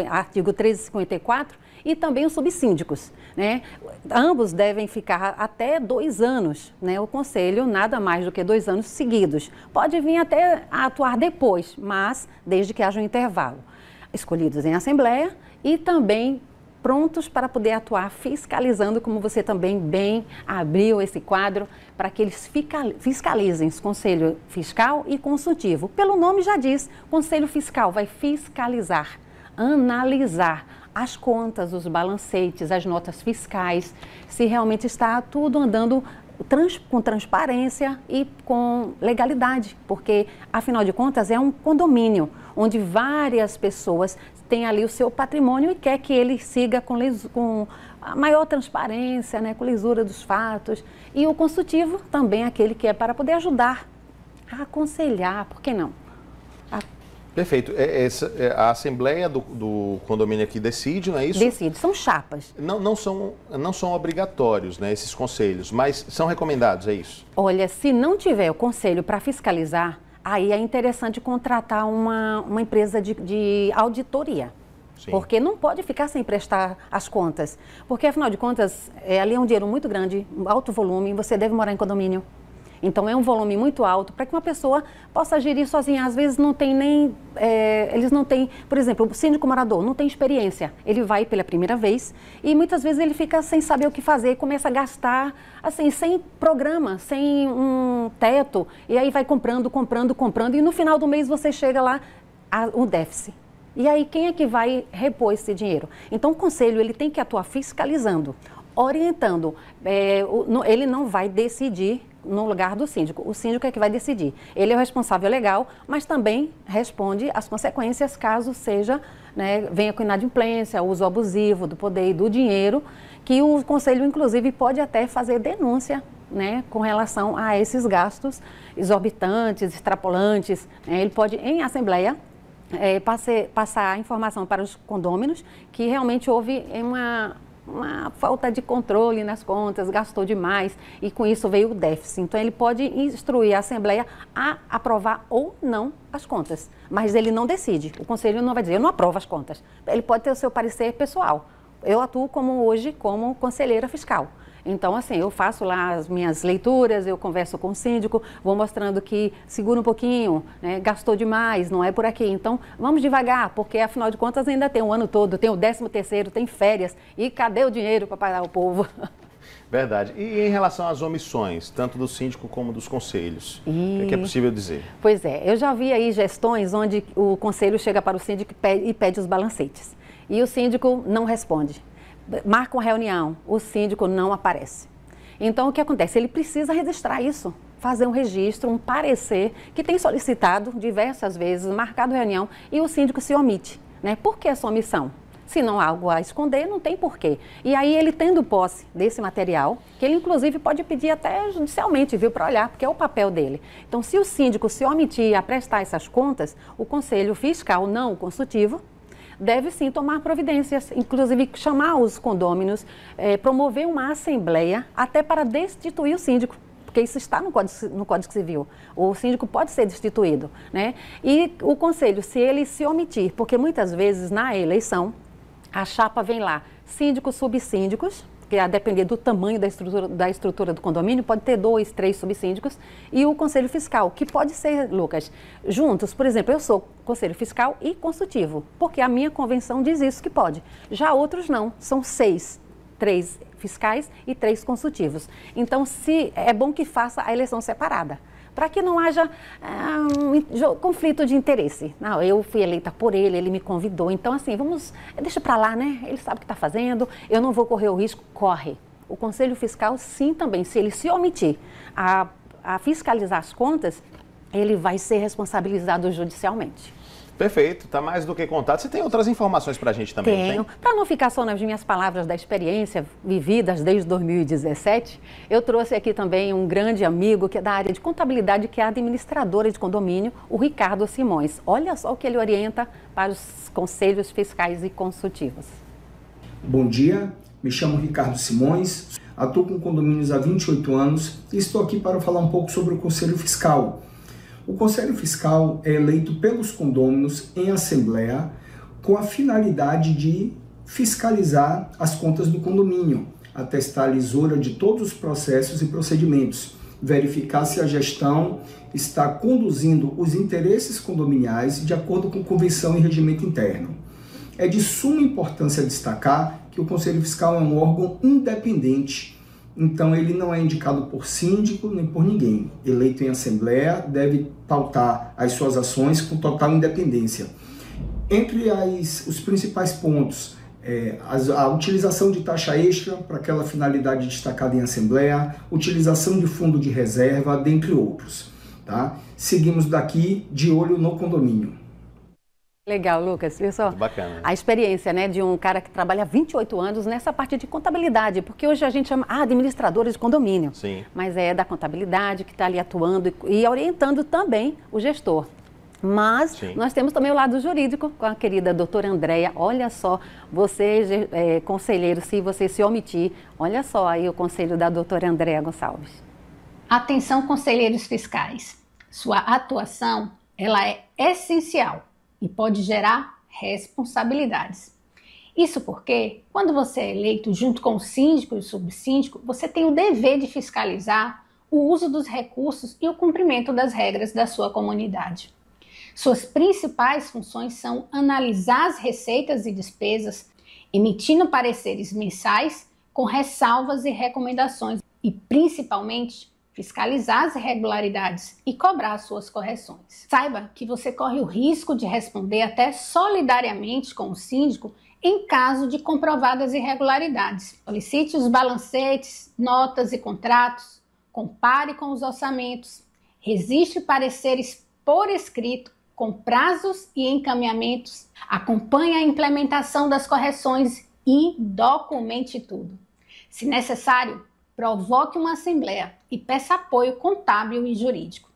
artigo 1354, e também os subsíndicos, né? Ambos devem ficar até 2 anos, né? O conselho, nada mais do que 2 anos seguidos. Pode vir até a atuar depois, mas desde que haja um intervalo. Escolhidos em assembleia e também prontos para poder atuar fiscalizando, como você também bem abriu esse quadro, para que eles fiscalizem o Conselho Fiscal e Consultivo. Pelo nome já diz, Conselho Fiscal vai fiscalizar, analisar as contas, os balancetes, as notas fiscais, se realmente está tudo andando com transparência e com legalidade, porque, afinal de contas, é um condomínio onde várias pessoas têm ali o seu patrimônio e quer que ele siga com a maior transparência, né, com lisura dos fatos. E o consultivo também é aquele que é para poder ajudar a aconselhar, por que não? Perfeito. A assembleia do condomínio aqui decide, não é isso? Decide, são chapas. Não são obrigatórios, né, esses conselhos, mas são recomendados, é isso? Olha, se não tiver o conselho para fiscalizar, aí é interessante contratar uma empresa de auditoria. Sim. Porque não pode ficar sem prestar as contas. Porque, afinal de contas, ali é um dinheiro muito grande, alto volume, você deve morar em condomínio. Então, é um volume muito alto para que uma pessoa possa gerir sozinha. Às vezes não tem nem... eles não têm... Por exemplo, o síndico morador não tem experiência. Ele vai pela primeira vez e muitas vezes ele fica sem saber o que fazer e começa a gastar, assim, sem programa, sem um teto. E aí vai comprando e no final do mês você chega lá a um déficit. E aí quem é que vai repor esse dinheiro? Então, o conselho ele tem que atuar fiscalizando, orientando. Ele não vai decidir no lugar do síndico. O síndico é que vai decidir. Ele é o responsável legal, mas também responde às consequências caso seja, né, venha com inadimplência, uso abusivo do poder e do dinheiro, que o conselho, inclusive, pode até fazer denúncia, né, com relação a esses gastos exorbitantes, extrapolantes. Ele pode, em assembleia, passar a informação para os condôminos que realmente houve uma falta de controle nas contas, gastou demais e com isso veio o déficit. Então ele pode instruir a Assembleia a aprovar ou não as contas, mas ele não decide. O Conselho não vai dizer, eu não aprovo as contas. Ele pode ter o seu parecer pessoal. Eu atuo hoje como conselheira fiscal. Então, assim, eu faço lá as minhas leituras, eu converso com o síndico, vou mostrando que segura um pouquinho, né, gastou demais, não é por aqui. Então, vamos devagar, porque afinal de contas ainda tem o ano todo, tem o 13º, tem férias, e cadê o dinheiro para pagar o povo? Verdade. E em relação às omissões, tanto do síndico como dos conselhos, o que é possível dizer? Pois é, eu já vi aí gestões onde o conselho chega para o síndico e pede os balancetes, e o síndico não responde. Marca uma reunião, o síndico não aparece. Então, o que acontece? Ele precisa registrar isso, fazer um registro, um parecer, que tem solicitado diversas vezes, marcado reunião, e o síndico se omite, né? Por que essa omissão? Se não há algo a esconder, não tem porquê. E aí, ele tendo posse desse material, que ele inclusive pode pedir até judicialmente, viu, para olhar, porque é o papel dele. Então, se o síndico se omitir a prestar essas contas, o Conselho Fiscal não consultivo deve sim tomar providências, inclusive chamar os condôminos, promover uma assembleia até para destituir o síndico, porque isso está no Código Civil. O síndico pode ser destituído, né? E o conselho, se ele se omitir, porque muitas vezes na eleição a chapa vem lá, síndicos, subsíndicos, que a depender do tamanho da estrutura do condomínio, pode ter 2, 3 subsíndicos, e o Conselho Fiscal, que pode ser, Lucas, juntos. Por exemplo, eu sou Conselho Fiscal e Consultivo, porque a minha convenção diz isso que pode. Já outros não, são 6, 3 fiscais e 3 consultivos. Então, é bom que faça a eleição separada, para que não haja conflito de interesse. Não, eu fui eleita por ele, ele me convidou, então assim, deixa para lá, né? Ele sabe o que está fazendo, eu não vou correr o risco, corre. O Conselho Fiscal, sim, também, se ele se omitir a fiscalizar as contas, ele vai ser responsabilizado judicialmente. Perfeito, está mais do que contado. Você tem outras informações para a gente também? Tenho. Para não ficar só nas minhas palavras da experiência vividas desde 2017, eu trouxe aqui também um grande amigo que é da área de contabilidade, que é a administradora de condomínio, o Ricardo Simões. Olha só o que ele orienta para os conselhos fiscais e consultivos. Bom dia, me chamo Ricardo Simões, atuo com condomínios há 28 anos e estou aqui para falar um pouco sobre o Conselho Fiscal. O Conselho Fiscal é eleito pelos condôminos em assembleia com a finalidade de fiscalizar as contas do condomínio, atestar a lisura de todos os processos e procedimentos, verificar se a gestão está conduzindo os interesses condominiais de acordo com convenção e regimento interno. É de suma importância destacar que o Conselho Fiscal é um órgão independente. Então, ele não é indicado por síndico nem por ninguém. Eleito em assembleia, deve pautar as suas ações com total independência. Entre os principais pontos, a utilização de taxa extra para aquela finalidade destacada em assembleia, utilização de fundo de reserva, dentre outros. Tá? Seguimos daqui de olho no condomínio. Legal, Lucas. Viu só? Bacana. A experiência, né, de um cara que trabalha 28 anos nessa parte de contabilidade, porque hoje a gente chama administradores de condomínio. Sim. Mas é da contabilidade que está ali atuando e orientando também o gestor. Mas sim, nós temos também o lado jurídico com a querida doutora Andréia. Olha só, você, conselheiro, se você se omitir, olha só aí o conselho da doutora Andréia Gonçalves. Atenção, conselheiros fiscais. Sua atuação, ela é essencial e pode gerar responsabilidades. Isso porque, quando você é eleito junto com o síndico e o subsíndico, você tem o dever de fiscalizar o uso dos recursos e o cumprimento das regras da sua comunidade. Suas principais funções são analisar as receitas e despesas, emitindo pareceres mensais com ressalvas e recomendações e, principalmente, fiscalizar as irregularidades e cobrar suas correções. Saiba que você corre o risco de responder até solidariamente com o síndico em caso de comprovadas irregularidades. Solicite os balancetes, notas e contratos, compare com os orçamentos, registre pareceres por escrito com prazos e encaminhamentos, acompanhe a implementação das correções e documente tudo. Se necessário, provoque uma assembleia e peça apoio contábil e jurídico.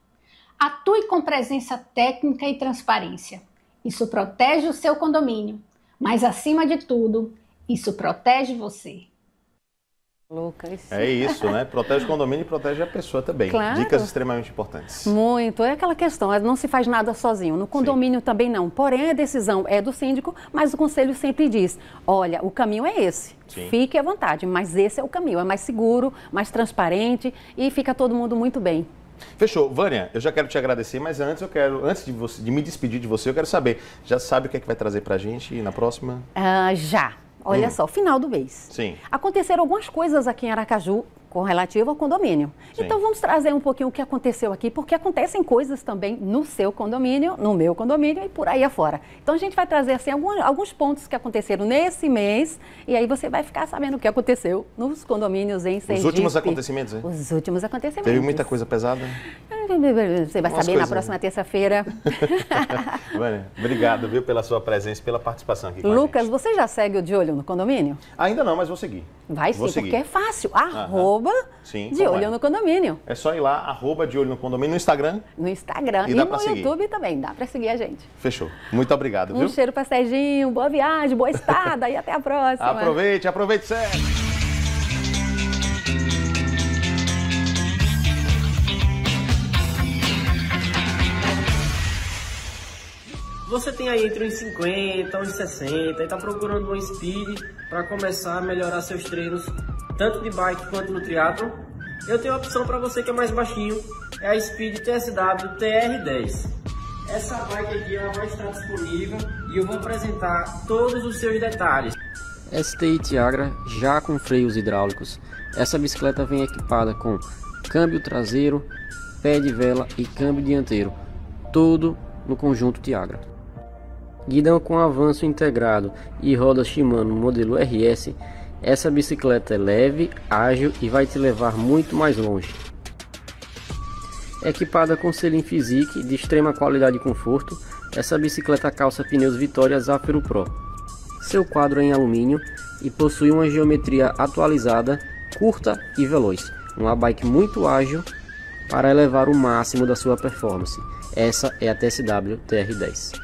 Atue com presença técnica e transparência. Isso protege o seu condomínio, mas, acima de tudo, Isso protege você. Lucas. É isso, né? Protege o condomínio e protege a pessoa também. Claro. Dicas extremamente importantes. Muito. É aquela questão, não se faz nada sozinho. No condomínio também não. Porém, a decisão é do síndico, mas o conselho sempre diz, olha, o caminho é esse. Sim. Fique à vontade, mas esse é o caminho. É mais seguro, mais transparente e fica todo mundo muito bem. Fechou. Vânia, eu já quero te agradecer, mas antes de me despedir de você, eu quero saber, já sabe o que é que vai trazer pra gente na próxima? Já. Olha só, final do mês. Sim. Aconteceram algumas coisas aqui em Aracaju com relativo ao condomínio. Sim. Então vamos trazer um pouquinho o que aconteceu aqui, porque acontecem coisas também no seu condomínio, no meu condomínio e por aí afora. Então a gente vai trazer assim alguns pontos que aconteceram nesse mês e aí você vai ficar sabendo o que aconteceu nos condomínios em Sergipe. Os últimos acontecimentos, hein? Os últimos acontecimentos. Teve muita coisa pesada? Você vai saber na próxima terça-feira. Vânia, obrigado, viu, pela sua presença e pela participação aqui com a Lucas, gente. você já segue o De Olho no Condomínio? Ainda não, mas vou seguir. Vai sim, porque é fácil. @ Sim, De Olho no Condomínio. É só ir lá, @ De Olho no Condomínio, no Instagram. No Instagram E e dá no pra seguir. YouTube também, dá pra seguir a gente. Fechou. Muito obrigado, viu? Um cheiro pra Serginho, boa viagem, boa estada e até a próxima. Aproveite, Sérgio. Você tem aí entre uns 50, uns 60 e está procurando uma Speed para começar a melhorar seus treinos, tanto de bike quanto no triatlon? Eu tenho a opção para você que é mais baixinho, é a Speed TSW TR10. Essa bike aqui ela vai estar disponível e eu vou apresentar todos os seus detalhes. STI Tiagra já com freios hidráulicos. Essa bicicleta vem equipada com câmbio traseiro, pé de vela e câmbio dianteiro, tudo no conjunto Tiagra. Guidão com avanço integrado e rodas Shimano modelo RS, essa bicicleta é leve, ágil e vai te levar muito mais longe. Equipada com selim Physique de extrema qualidade e conforto, essa bicicleta calça pneus Vitória Zafiro Pro. Seu quadro é em alumínio e possui uma geometria atualizada, curta e veloz. Uma bike muito ágil para elevar o máximo da sua performance. Essa é a TSW TR10.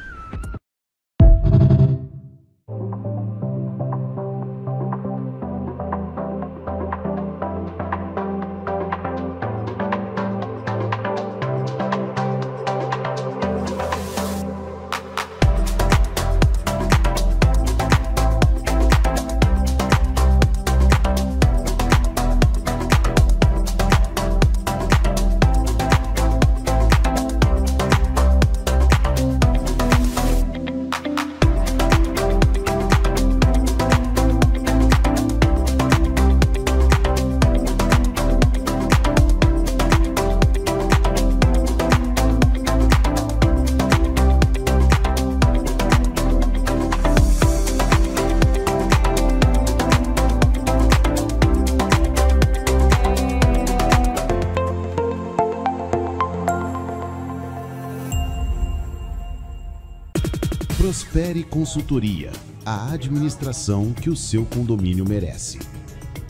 Prospere Consultoria, a administração que o seu condomínio merece.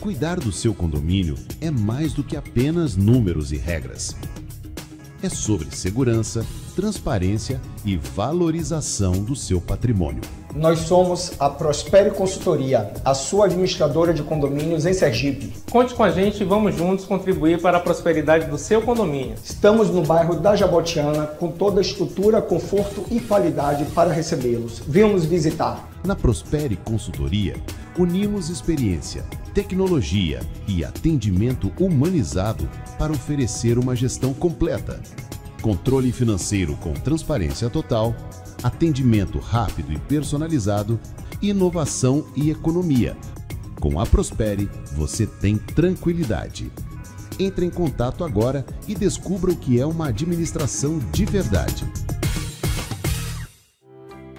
Cuidar do seu condomínio é mais do que apenas números e regras. É sobre segurança, transparência e valorização do seu patrimônio. Nós somos a Prospere Consultoria, a sua administradora de condomínios em Sergipe. Conte com a gente e vamos juntos contribuir para a prosperidade do seu condomínio. Estamos no bairro da Jabotiana, com toda a estrutura, conforto e qualidade para recebê-los. Venham nos visitar. Na Prospere Consultoria, unimos experiência, tecnologia e atendimento humanizado para oferecer uma gestão completa. Controle financeiro com transparência total, atendimento rápido e personalizado, inovação e economia. Com a Prospere, você tem tranquilidade. Entre em contato agora e descubra o que é uma administração de verdade.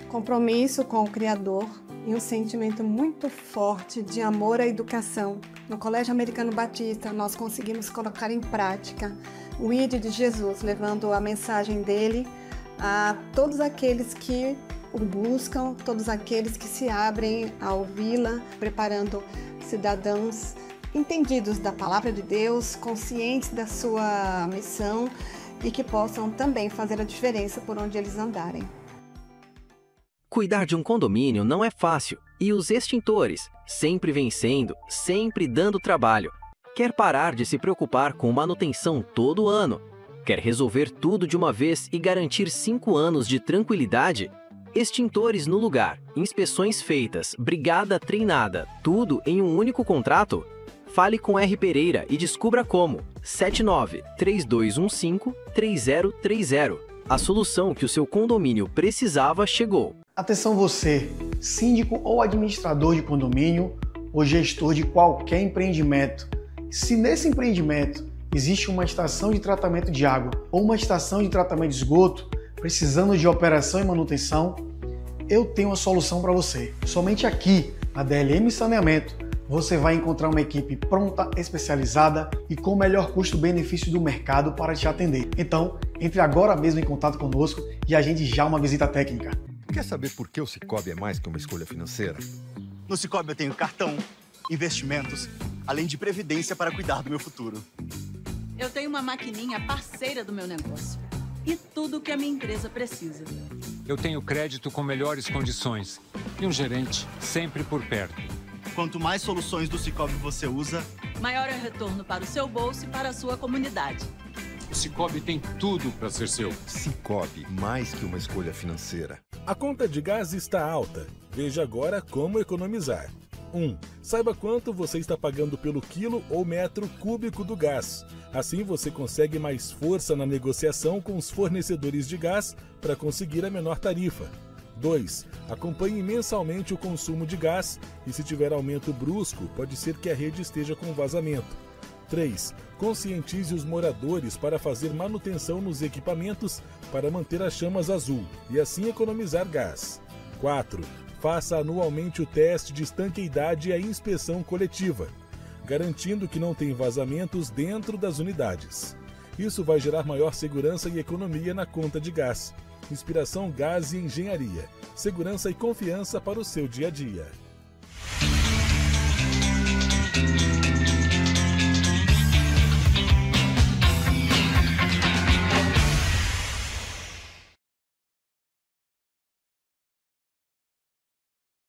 Compromisso com o Criador e um sentimento muito forte de amor à educação. No Colégio Americano Batista, nós conseguimos colocar em prática o ID de Jesus, levando a mensagem dele a todos aqueles que o buscam, todos aqueles que se abrem a ouvi-la, preparando cidadãos entendidos da palavra de Deus, conscientes da sua missão e que possam também fazer a diferença por onde eles andarem. Cuidar de um condomínio não é fácil e os extintores, sempre vencendo, sempre dando trabalho. Quer parar de se preocupar com manutenção todo ano? Quer resolver tudo de uma vez e garantir 5 anos de tranquilidade? Extintores no lugar, inspeções feitas, brigada treinada, tudo em um único contrato? Fale com R. Pereira e descubra como. 79-3215-3030. A solução que o seu condomínio precisava chegou. Atenção você, síndico ou administrador de condomínio ou gestor de qualquer empreendimento. Se nesse empreendimento existe uma estação de tratamento de água ou uma estação de tratamento de esgoto, precisando de operação e manutenção, eu tenho uma solução para você. Somente aqui, na DLM Saneamento, você vai encontrar uma equipe pronta, especializada e com o melhor custo-benefício do mercado para te atender. Então, entre agora mesmo em contato conosco e agende já uma visita técnica. Quer saber por que o Cicobi é mais que uma escolha financeira? No Cicobi eu tenho cartão, investimentos, além de previdência para cuidar do meu futuro. Eu tenho uma maquininha parceira do meu negócio. E tudo o que a minha empresa precisa. Eu tenho crédito com melhores condições e um gerente sempre por perto. Quanto mais soluções do Cicobi você usa, maior é o retorno para o seu bolso e para a sua comunidade. O Cicobi tem tudo para ser seu. Cicobi, mais que uma escolha financeira. A conta de gás está alta. Veja agora como economizar. 1. Saiba quanto você está pagando pelo quilo ou metro cúbico do gás. Assim você consegue mais força na negociação com os fornecedores de gás para conseguir a menor tarifa. 2. Acompanhe mensalmente o consumo de gás e se tiver aumento brusco, pode ser que a rede esteja com vazamento. 3. Conscientize os moradores para fazer manutenção nos equipamentos para manter as chamas azul e assim economizar gás. 4. Faça anualmente o teste de estanqueidade e a inspeção coletiva, garantindo que não tem vazamentos dentro das unidades. Isso vai gerar maior segurança e economia na conta de gás. Inspiração Gás e Engenharia. Segurança e confiança para o seu dia a dia.